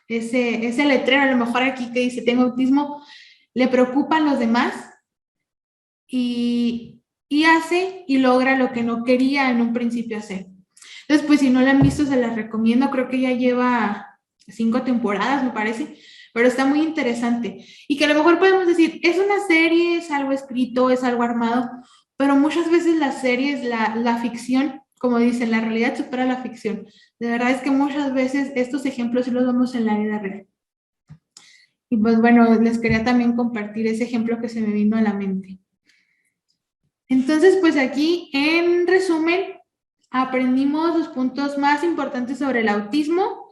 letrero, a lo mejor aquí que dice tengo autismo, le preocupan los demás y hace y logra lo que no quería en un principio hacer. Entonces, pues si no la han visto, se las recomiendo. Creo que ya lleva 5 temporadas, me parece, pero está muy interesante. Y que a lo mejor podemos decir, es una serie, es algo escrito, es algo armado, pero muchas veces las series, la ficción, como dicen, la realidad supera la ficción. De verdad es que muchas veces estos ejemplos sí los vemos en la vida real. Y pues bueno, les quería también compartir ese ejemplo que se me vino a la mente. Entonces, pues aquí, en resumen, aprendimos los puntos más importantes sobre el autismo,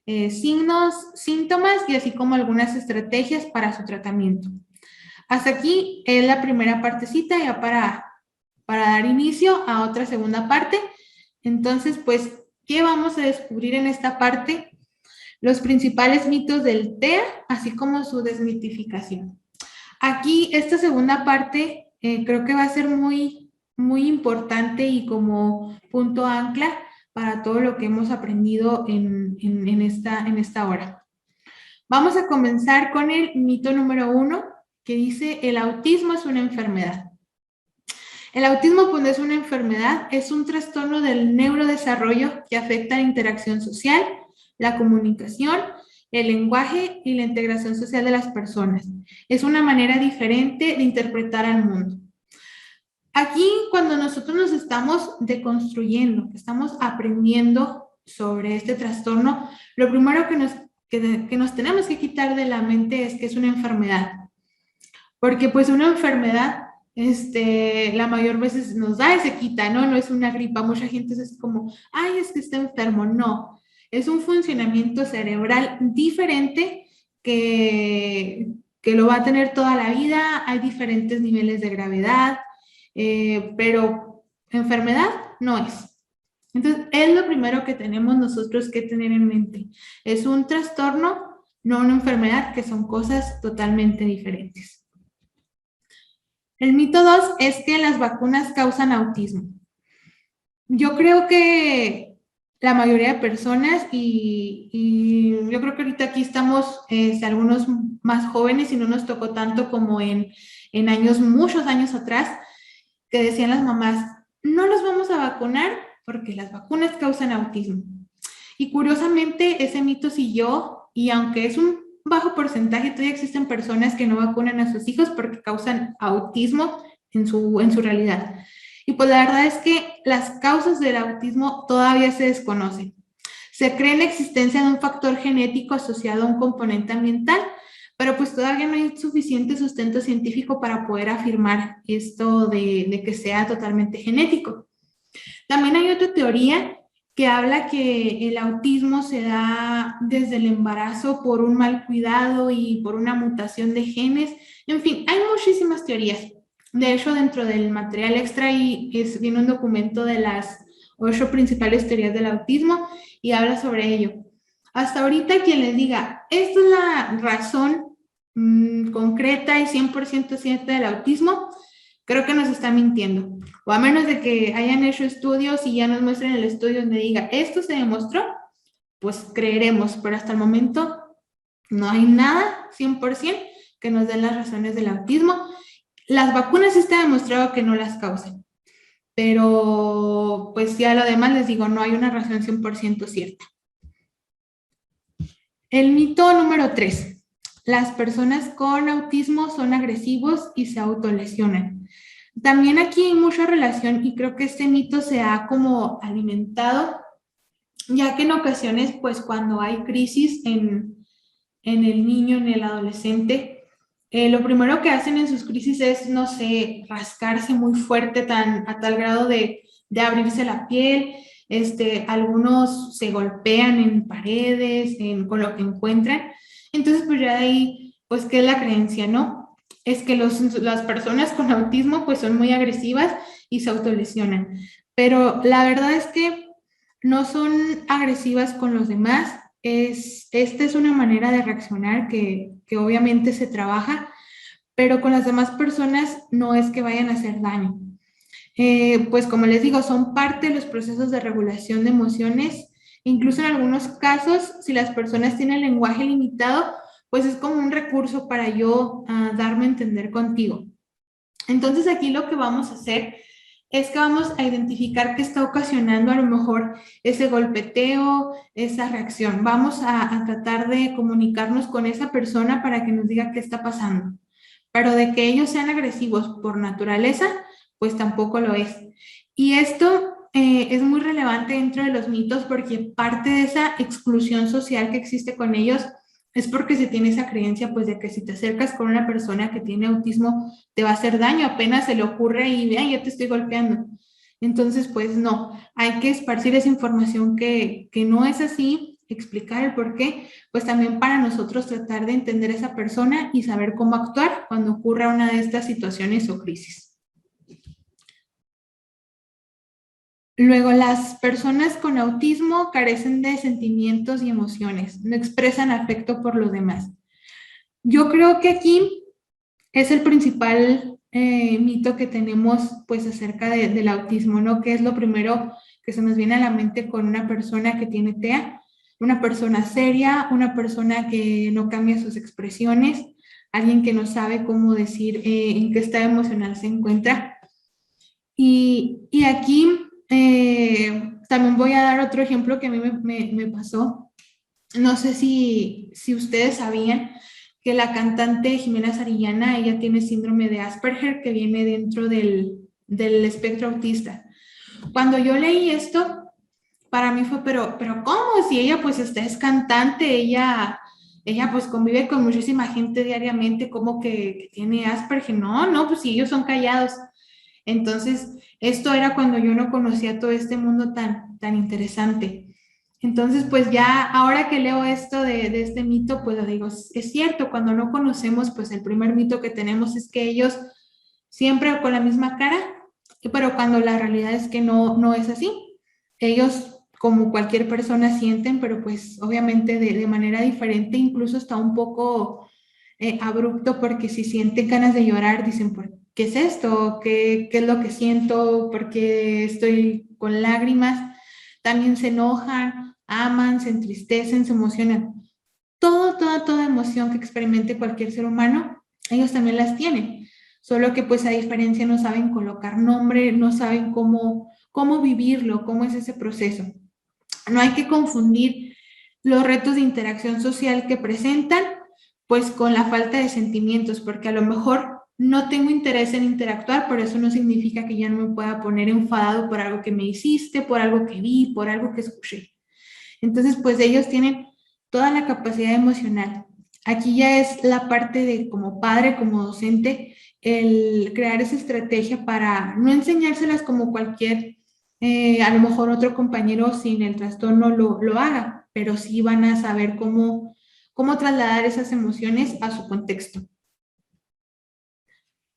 signos, síntomas y así como algunas estrategias para su tratamiento. Hasta aquí es la primera partecita ya para dar inicio a otra segunda parte. Entonces, pues, ¿qué vamos a descubrir en esta parte? Los principales mitos del TEA, así como su desmitificación. Aquí, esta segunda parte, creo que va a ser muy importante y como punto ancla para todo lo que hemos aprendido en esta hora. Vamos a comenzar con el mito número 1, que dice: el autismo es una enfermedad. El autismo, pues, no es una enfermedad, es un trastorno del neurodesarrollo que afecta la interacción social, la comunicación, el lenguaje y la integración social de las personas. Es una manera diferente de interpretar al mundo. Aquí, cuando nosotros nos estamos deconstruyendo, estamos aprendiendo sobre este trastorno, lo primero que nos tenemos que quitar de la mente es que es una enfermedad. Porque pues una enfermedad, la mayor veces nos da y se quita, ¿no? No es una gripa. Mucha gente es como, ay, es que está enfermo. No, es un funcionamiento cerebral diferente que lo va a tener toda la vida. Hay diferentes niveles de gravedad, pero enfermedad no es. Entonces, es lo primero que tenemos nosotros que tener en mente. Es un trastorno, no una enfermedad, que son cosas totalmente diferentes. El mito 2 es que las vacunas causan autismo. Yo creo que la mayoría de personas, y yo creo que ahorita aquí estamos algunos más jóvenes y no nos tocó tanto como en años, muchos años atrás, que decían las mamás, no los vamos a vacunar porque las vacunas causan autismo. Y curiosamente ese mito siguió, y aunque es un bajo porcentaje, todavía existen personas que no vacunan a sus hijos porque causan autismo en su realidad. Y pues la verdad es que las causas del autismo todavía se desconocen. Se cree en la existencia de un factor genético asociado a un componente ambiental, pero pues todavía no hay suficiente sustento científico para poder afirmar esto de que sea totalmente genético. También hay otra teoría que habla que el autismo se da desde el embarazo por un mal cuidado y por una mutación de genes. En fin, hay muchísimas teorías. De hecho, dentro del material extra viene un documento de las 8 principales teorías del autismo y habla sobre ello. Hasta ahorita quien les diga, esta es la razón concreta y 100% cierta del autismo, creo que nos está mintiendo. O a menos de que hayan hecho estudios y ya nos muestren el estudio donde diga, esto se demostró, pues creeremos, pero hasta el momento no hay nada 100% que nos dé las razones del autismo. Las vacunas sí está demostrado que no las causan, pero pues ya lo demás les digo, no hay una razón 100% cierta. El mito número 3. Las personas con autismo son agresivos y se autolesionan. También aquí hay mucha relación y creo que este mito se ha como alimentado, ya que en ocasiones, pues cuando hay crisis en el niño, en el adolescente, lo primero que hacen en sus crisis es, no sé, rascarse muy fuerte a tal grado de abrirse la piel. Algunos se golpean en paredes, con lo que encuentran. Entonces, pues ya de ahí, pues, ¿qué es la creencia, no? Es que las personas con autismo, pues, son muy agresivas y se autolesionan. Pero la verdad es que no son agresivas con los demás. Esta es una manera de reaccionar que obviamente se trabaja, pero con las demás personas no es que vayan a hacer daño. Pues como les digo, son parte de los procesos de regulación de emociones. Incluso en algunos casos, si las personas tienen lenguaje limitado, pues es como un recurso para yo darme a entender contigo. Entonces aquí lo que vamos a hacer es que vamos a identificar qué está ocasionando a lo mejor ese golpeteo, esa reacción. Vamos a tratar de comunicarnos con esa persona para que nos diga qué está pasando. Pero de que ellos sean agresivos por naturaleza, pues tampoco lo es. Y esto es muy relevante dentro de los mitos porque parte de esa exclusión social que existe con ellos es porque se tiene esa creencia pues de que si te acercas con una persona que tiene autismo te va a hacer daño, apenas se le ocurre y vea, ya te estoy golpeando. Entonces, pues no, hay que esparcir esa información que no es así, explicar el por qué, pues también para nosotros tratar de entender a esa persona y saber cómo actuar cuando ocurra una de estas situaciones o crisis. Luego, las personas con autismo carecen de sentimientos y emociones, no expresan afecto por los demás. Yo creo que aquí es el principal mito que tenemos pues acerca del autismo, ¿no? Que es lo primero que se nos viene a la mente con una persona que tiene TEA, una persona seria, una persona que no cambia sus expresiones, alguien que no sabe cómo decir en qué estado emocional se encuentra. Y aquí también voy a dar otro ejemplo que a mí me pasó. No sé si ustedes sabían que la cantante Jimena Sarillana, ella tiene síndrome de Asperger que viene dentro del espectro autista. Cuando yo leí esto, para mí fue, pero ¿cómo? Si ella pues es cantante, ella pues convive con muchísima gente diariamente, ¿cómo que tiene Asperger? No, no, pues si ellos son callados. Entonces, esto era cuando yo no conocía todo este mundo tan interesante. Entonces, pues ya ahora que leo esto de este mito, pues lo digo, es cierto, cuando no conocemos, pues el primer mito que tenemos es que ellos siempre con la misma cara, pero cuando la realidad es que no es así. Ellos, como cualquier persona, sienten, pero pues obviamente de manera diferente, incluso está un poco abrupto, porque si sienten ganas de llorar, dicen, ¿por qué es esto? ¿Qué es lo que siento? ¿Por qué estoy con lágrimas? También se enojan, aman, se entristecen, se emocionan. Toda emoción que experimente cualquier ser humano, ellos también las tienen. Solo que pues a diferencia no saben colocar nombre, no saben cómo vivirlo, cómo es ese proceso. No hay que confundir los retos de interacción social que presentan pues con la falta de sentimientos, porque a lo mejor no tengo interés en interactuar, pero eso no significa que ya no me pueda poner enfadado por algo que me hiciste, por algo que vi, por algo que escuché. Entonces, pues ellos tienen toda la capacidad emocional. Aquí ya es la parte de como padre, como docente, el crear esa estrategia para no enseñárselas como cualquier, a lo mejor otro compañero sin el trastorno lo haga, pero sí van a saber cómo trasladar esas emociones a su contexto.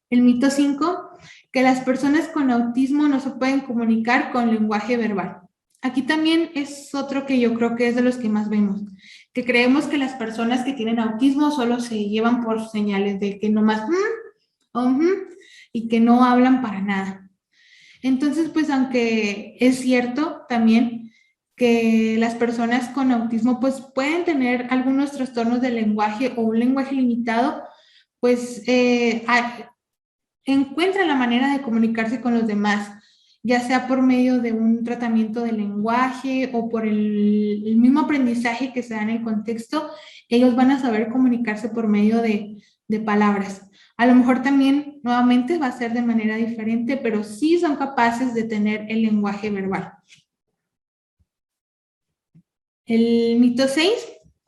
El mito 5, que las personas con autismo no se pueden comunicar con lenguaje verbal. aquí también es otro que yo creo que es de los que más vemos, que creemos que las personas que tienen autismo solo se llevan por señales de que nomás ujú, y que no hablan para nada. Entonces, pues aunque es cierto también que las personas con autismo pues pueden tener algunos trastornos del lenguaje o un lenguaje limitado, pues encuentran la manera de comunicarse con los demás, ya sea por medio de un tratamiento del lenguaje o por el mismo aprendizaje que se da en el contexto, ellos van a saber comunicarse por medio de palabras. A lo mejor también, nuevamente, va a ser de manera diferente, pero sí son capaces de tener el lenguaje verbal. El mito 6: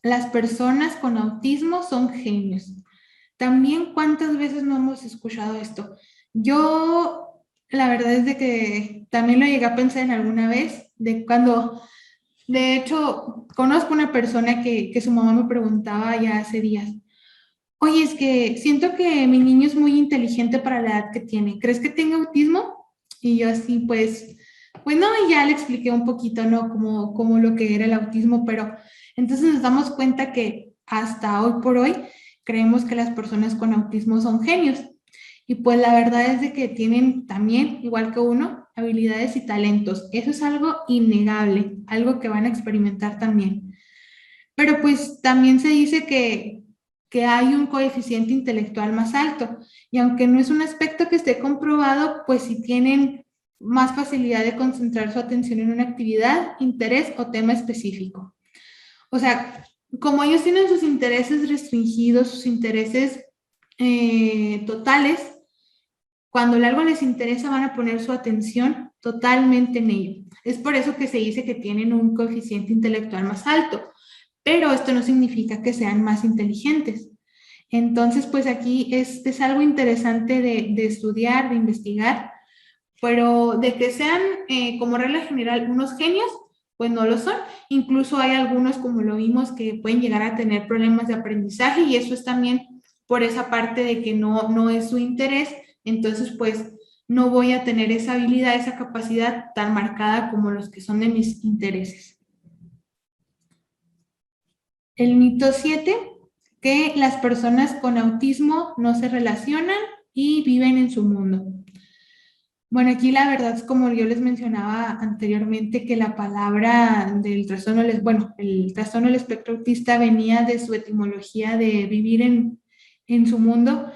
las personas con autismo son genios. También, ¿cuántas veces no hemos escuchado esto? Yo, la verdad es de que también lo llegué a pensar en alguna vez, de cuando, de hecho, conozco una persona que su mamá me preguntaba ya hace días, oye, es que siento que mi niño es muy inteligente para la edad que tiene. ¿Crees que tenga autismo? Y yo así, pues no, y ya le expliqué un poquito, ¿no? Como lo que era el autismo, pero entonces nos damos cuenta que hasta hoy por hoy creemos que las personas con autismo son genios. Y pues la verdad es de que tienen también, igual que uno, habilidades y talentos. Eso es algo innegable, algo que van a experimentar también. Pero pues también se dice que hay un coeficiente intelectual más alto. Y aunque no es un aspecto que esté comprobado, pues si tienen más facilidad de concentrar su atención en una actividad, interés o tema específico. O sea, como ellos tienen sus intereses restringidos, sus intereses totales, cuando algo les interesa van a poner su atención totalmente en ello. Es por eso que se dice que tienen un coeficiente intelectual más alto, pero esto no significa que sean más inteligentes. Entonces, pues aquí es algo interesante de estudiar, de investigar, pero de que sean como regla general unos genios, pues no lo son. Incluso hay algunos, como lo vimos, que pueden llegar a tener problemas de aprendizaje y eso es también por esa parte de que no es su interés, entonces pues no voy a tener esa habilidad, esa capacidad tan marcada como los que son de mis intereses. El mito 7: que las personas con autismo no se relacionan y viven en su mundo. Bueno, aquí la verdad es como yo les mencionaba anteriormente que la palabra del trastorno, bueno, el trastorno del espectro autista venía de su etimología de vivir en su mundo.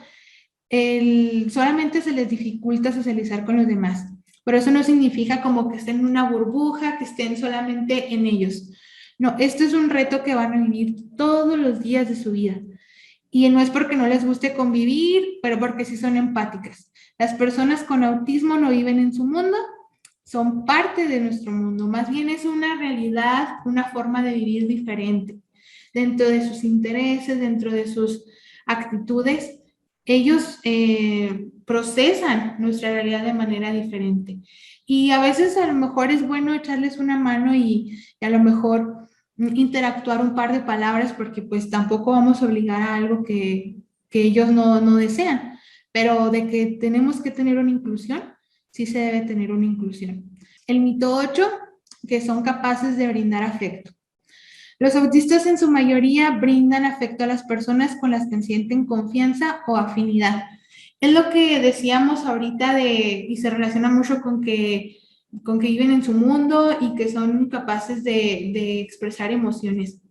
Solamente se les dificulta socializar con los demás, pero eso no significa como que estén en una burbuja, que estén solamente en ellos. No, esto es un reto que van a vivir todos los días de su vida. Y no es porque no les guste convivir, pero porque sí son empáticas. Las personas con autismo no viven en su mundo, son parte de nuestro mundo. Más bien es una realidad, una forma de vivir diferente. Dentro de sus intereses, dentro de sus actitudes, ellos procesan nuestra realidad de manera diferente. Y a veces a lo mejor es bueno echarles una mano y a lo mejor interactuar un par de palabras porque pues tampoco vamos a obligar a algo que ellos no desean, pero de que tenemos que tener una inclusión, sí se debe tener una inclusión. El mito 8: que son capaces de brindar afecto. Los autistas en su mayoría brindan afecto a las personas con las que sienten confianza o afinidad. Es lo que decíamos ahorita y se relaciona mucho con que viven en su mundo y que son capaces de expresar emociones.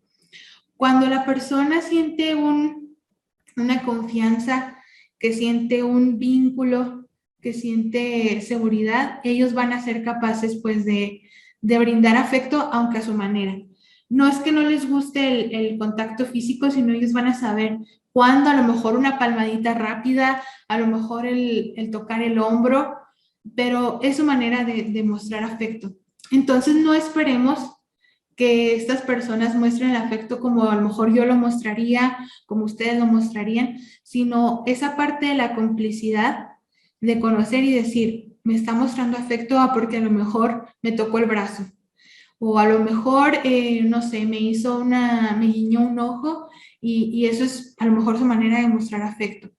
Cuando la persona siente una confianza, que siente un vínculo, que siente seguridad, ellos van a ser capaces pues de brindar afecto, aunque a su manera. No es que no les guste el contacto físico, sino ellos van a saber cuándo, a lo mejor una palmadita rápida, a lo mejor el tocar el hombro, pero es su manera de mostrar afecto. Entonces no esperemos que estas personas muestren el afecto como a lo mejor yo lo mostraría, como ustedes lo mostrarían, sino esa parte de la complicidad, de conocer y decir, me está mostrando afecto porque a lo mejor me tocó el brazo, o a lo mejor, no sé, me guiñó un ojo y eso es a lo mejor su manera de mostrar afecto.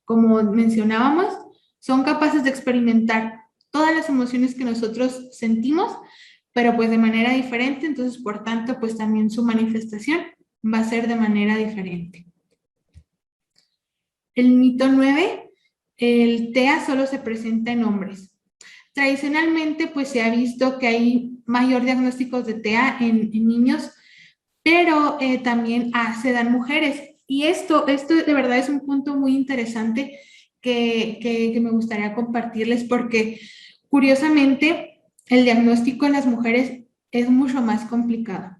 Como mencionábamos, son capaces de experimentar todas las emociones que nosotros sentimos, pero pues de manera diferente, entonces por tanto pues también su manifestación va a ser de manera diferente. El mito 9, el TEA solo se presenta en hombres. Tradicionalmente pues se ha visto que hay mayor diagnósticos de TEA en niños, pero también se dan mujeres. Y esto de verdad es un punto muy interesante que me gustaría compartirles porque curiosamente el diagnóstico en las mujeres es mucho más complicado.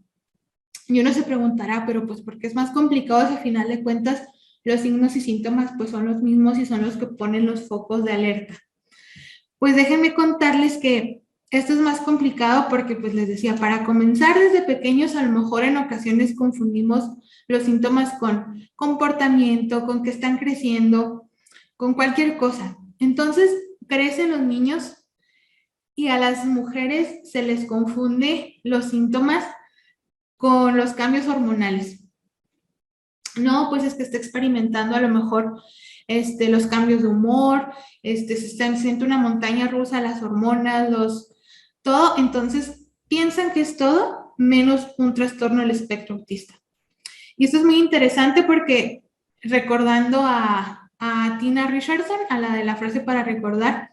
Y uno se preguntará, pero pues ¿por qué es más complicado si al final de cuentas los signos y síntomas pues son los mismos y son los que ponen los focos de alerta? Pues déjenme contarles que esto es más complicado porque, pues les decía, para comenzar desde pequeños, a lo mejor en ocasiones confundimos los síntomas con comportamiento, con que están creciendo, con cualquier cosa. Entonces, crecen los niños y a las mujeres se les confunde los síntomas con los cambios hormonales. No, pues es que está experimentando a lo mejor los cambios de humor, se siente una montaña rusa, las hormonas, todo, entonces piensan que es todo menos un trastorno del espectro autista. Y esto es muy interesante porque recordando a Tina Richardson, a la de la frase para recordar,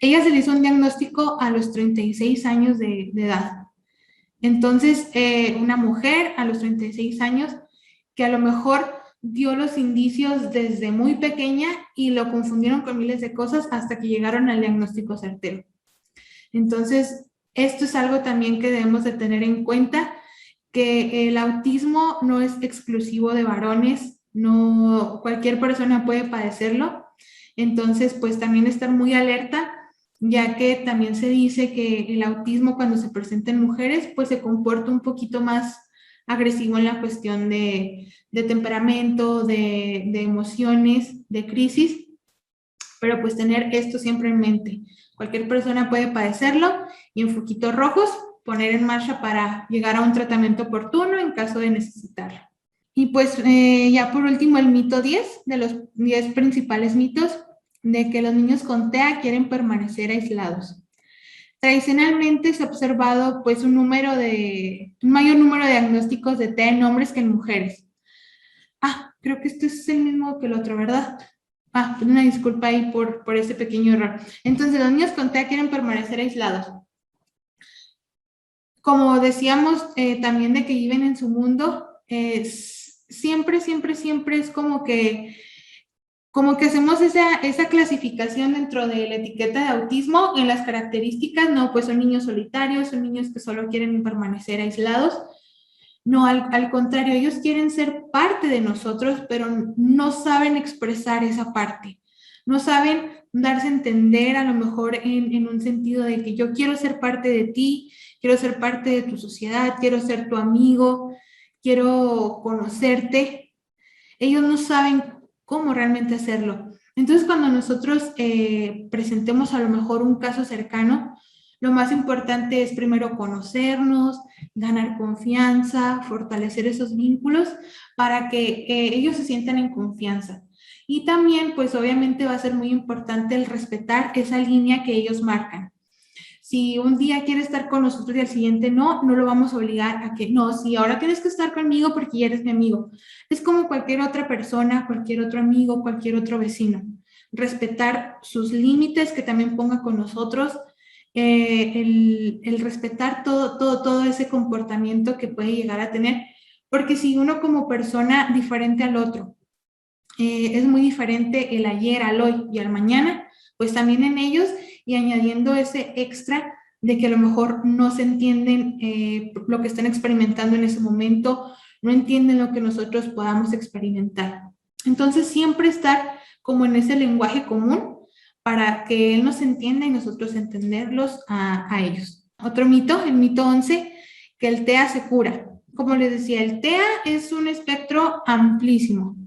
ella se le hizo un diagnóstico a los 36 años de edad. Entonces, una mujer a los 36 años que a lo mejor dio los indicios desde muy pequeña y lo confundieron con miles de cosas hasta que llegaron al diagnóstico certero. Entonces, esto es algo también que debemos de tener en cuenta, que el autismo no es exclusivo de varones, no cualquier persona puede padecerlo. Entonces, pues también estar muy alerta, ya que también se dice que el autismo cuando se presenta en mujeres, pues se comporta un poquito más agresivo en la cuestión de temperamento, de emociones, de crisis, pero pues tener esto siempre en mente. Cualquier persona puede padecerlo y en foquitos rojos poner en marcha para llegar a un tratamiento oportuno en caso de necesitarlo. Y pues ya por último el mito 10, de los 10 principales mitos, de que los niños con TEA quieren permanecer aislados. Tradicionalmente se ha observado pues un mayor número de diagnósticos de TEA en hombres que en mujeres. Creo que este es el mismo que el otro, ¿verdad? Una disculpa ahí por ese pequeño error. Entonces, los niños con TEA quieren permanecer aislados. Como decíamos también de que viven en su mundo, siempre es como que hacemos esa clasificación dentro de la etiqueta de autismo en las características, no, pues son niños solitarios, son niños que solo quieren permanecer aislados. No, al contrario, ellos quieren ser parte de nosotros, pero no saben expresar esa parte. No saben darse a entender a lo mejor en un sentido de que yo quiero ser parte de ti, quiero ser parte de tu sociedad, quiero ser tu amigo, quiero conocerte. Ellos no saben cómo realmente hacerlo. Entonces, cuando nosotros presentemos a lo mejor un caso cercano, lo más importante es primero conocernos, ganar confianza, fortalecer esos vínculos para que ellos se sientan en confianza. Y también, pues obviamente va a ser muy importante el respetar esa línea que ellos marcan. Si un día quiere estar con nosotros y al siguiente no lo vamos a obligar a que no, si ahora tienes que estar conmigo porque ya eres mi amigo. Es como cualquier otra persona, cualquier otro amigo, cualquier otro vecino. Respetar sus límites, que también ponga con nosotros, el respetar todo ese comportamiento que puede llegar a tener, porque si uno como persona diferente al otro, es muy diferente el ayer al hoy y al mañana, pues también en ellos y añadiendo ese extra de que a lo mejor no se entienden lo que están experimentando en ese momento, no entienden lo que nosotros podamos experimentar. Entonces siempre estar como en ese lenguaje común para que él nos entienda y nosotros entenderlos a ellos. Otro mito, el mito 11, que el TEA se cura. Como les decía, el TEA es un espectro amplísimo,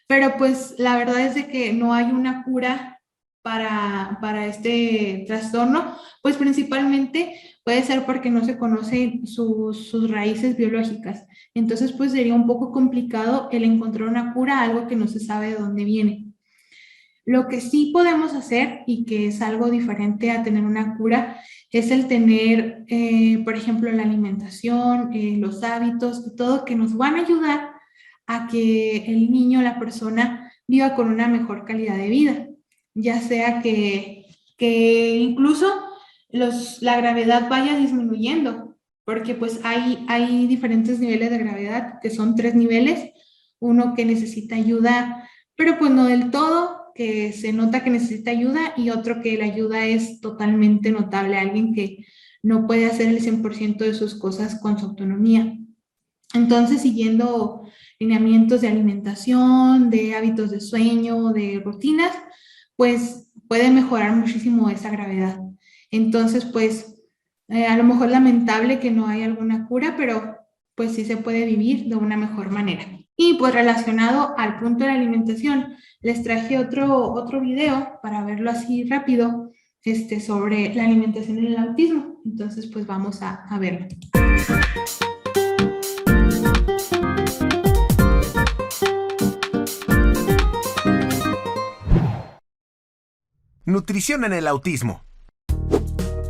pero pues la verdad es de que no hay una cura para este trastorno, pues principalmente puede ser porque no se conocen sus raíces biológicas. Entonces, pues sería un poco complicado el encontrar una cura a algo que no se sabe de dónde viene. Lo que sí podemos hacer y que es algo diferente a tener una cura es el tener, por ejemplo, la alimentación, los hábitos y todo que nos van a ayudar a que el niño, la persona, viva con una mejor calidad de vida, ya sea que incluso la gravedad vaya disminuyendo, porque pues hay diferentes niveles de gravedad, que son 3 niveles, uno que necesita ayuda, pero pues no del todo, que se nota que necesita ayuda, y otro que la ayuda es totalmente notable, alguien que no puede hacer el 100% de sus cosas con su autonomía. Entonces, siguiendo lineamientos de alimentación, de hábitos de sueño, de rutinas, pues puede mejorar muchísimo esa gravedad. Entonces, pues a lo mejor lamentable que no haya alguna cura, pero pues sí se puede vivir de una mejor manera. Y pues relacionado al punto de la alimentación, les traje otro video para verlo así rápido, sobre la alimentación en el autismo. Entonces, pues vamos a verlo. Nutrición en el autismo.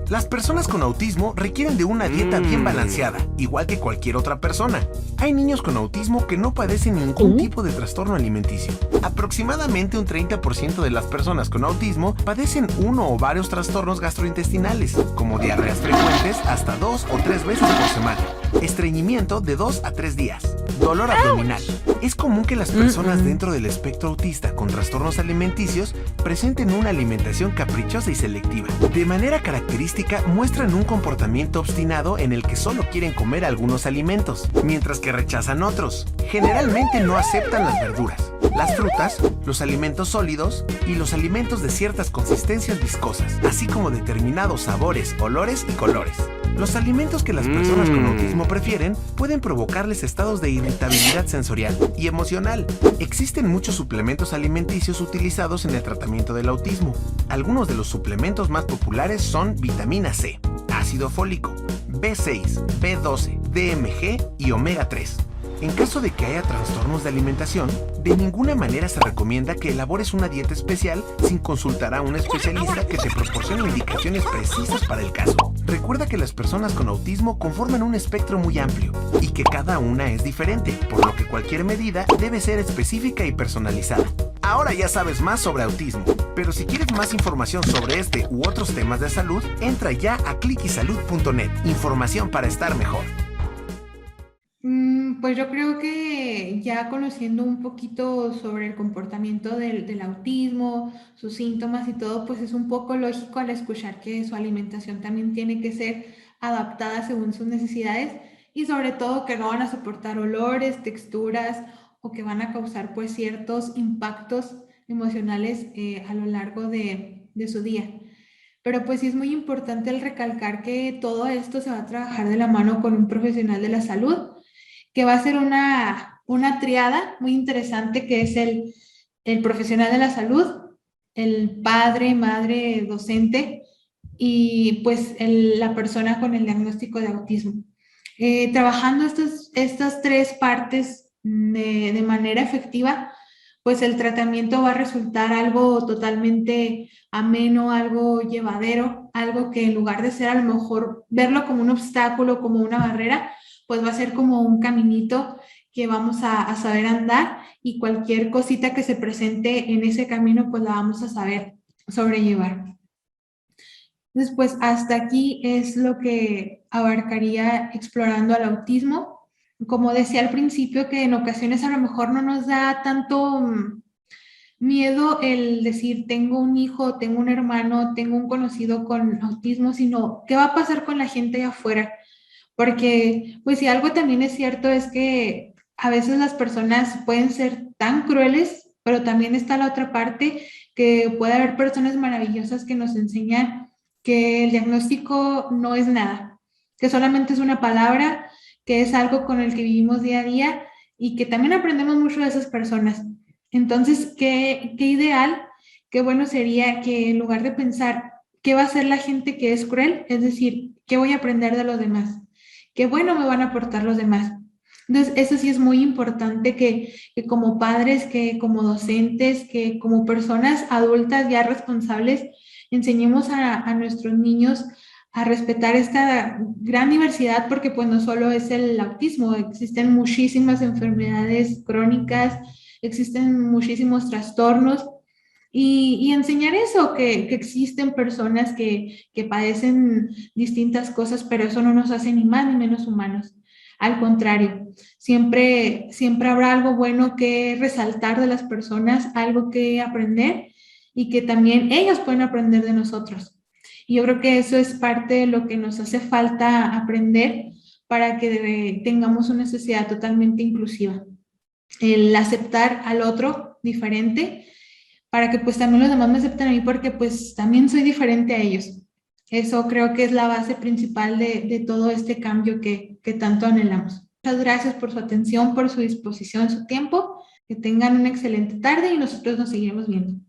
Las personas con autismo requieren de una dieta bien balanceada, igual que cualquier otra persona. Hay niños con autismo que no padecen ningún tipo de trastorno alimenticio. Aproximadamente un 30% de las personas con autismo padecen uno o varios trastornos gastrointestinales, como diarreas frecuentes hasta 2 o 3 veces por semana, estreñimiento de 2 a 3 días, dolor abdominal. Es común que las personas dentro del espectro autista con trastornos alimenticios presenten una alimentación caprichosa y selectiva. De manera característica, muestran un comportamiento obstinado en el que solo quieren comer algunos alimentos, mientras que rechazan otros. Generalmente no aceptan las verduras, las frutas, los alimentos sólidos y los alimentos de ciertas consistencias viscosas, así como determinados sabores, olores y colores. Los alimentos que las personas con autismo prefieren pueden provocarles estados de irritabilidad sensorial y emocional. Existen muchos suplementos alimenticios utilizados en el tratamiento del autismo. Algunos de los suplementos más populares son vitamina C, ácido fólico, B6, B12, DMG y omega 3. En caso de que haya trastornos de alimentación, de ninguna manera se recomienda que elabores una dieta especial sin consultar a un especialista que te proporcione indicaciones precisas para el caso. Recuerda que las personas con autismo conforman un espectro muy amplio y que cada una es diferente, por lo que cualquier medida debe ser específica y personalizada. Ahora ya sabes más sobre autismo, pero si quieres más información sobre este u otros temas de salud, entra ya a clickysalud.net. Información para estar mejor. Pues yo creo que ya conociendo un poquito sobre el comportamiento del autismo, sus síntomas y todo, pues es un poco lógico al escuchar que su alimentación también tiene que ser adaptada según sus necesidades, y sobre todo que no van a soportar olores, texturas, o que van a causar pues ciertos impactos emocionales a lo largo de su día. Pero pues sí es muy importante el recalcar que todo esto se va a trabajar de la mano con un profesional de la salud, que va a ser una triada muy interesante, que es el profesional de la salud, el padre, madre, docente, y pues la persona con el diagnóstico de autismo. Trabajando estas 3 partes de manera efectiva, pues el tratamiento va a resultar algo totalmente ameno, algo llevadero, algo que en lugar de ser a lo mejor verlo como un obstáculo, como una barrera, pues va a ser como un caminito que vamos a saber andar, y cualquier cosita que se presente en ese camino, pues la vamos a saber sobrellevar. Después, hasta aquí es lo que abarcaría explorando al autismo. Como decía al principio, que en ocasiones a lo mejor no nos da tanto miedo el decir tengo un hijo, tengo un hermano, tengo un conocido con autismo, sino qué va a pasar con la gente de afuera. Porque, pues si algo también es cierto es que a veces las personas pueden ser tan crueles, pero también está la otra parte, que puede haber personas maravillosas que nos enseñan que el diagnóstico no es nada, que solamente es una palabra, que es algo con el que vivimos día a día, y que también aprendemos mucho de esas personas. Entonces, qué ideal, qué bueno sería que en lugar de pensar qué va a hacer la gente que es cruel, es decir, qué voy a aprender de los demás, qué bueno me van a aportar los demás. Entonces, eso sí es muy importante que como padres, que como docentes, que como personas adultas ya responsables, enseñemos a nuestros niños a respetar esta gran diversidad, porque pues no solo es el autismo, existen muchísimas enfermedades crónicas, existen muchísimos trastornos. Y enseñar eso, que existen personas que padecen distintas cosas, pero eso no nos hace ni más ni menos humanos. Al contrario, siempre habrá algo bueno que resaltar de las personas, algo que aprender y que también ellos pueden aprender de nosotros. Y yo creo que eso es parte de lo que nos hace falta aprender para que tengamos una sociedad totalmente inclusiva. El aceptar al otro diferente para que pues también los demás me acepten a mí porque pues también soy diferente a ellos. Eso creo que es la base principal de todo este cambio que tanto anhelamos. Muchas gracias por su atención, por su disposición, su tiempo. Que tengan una excelente tarde y nosotros nos seguiremos viendo.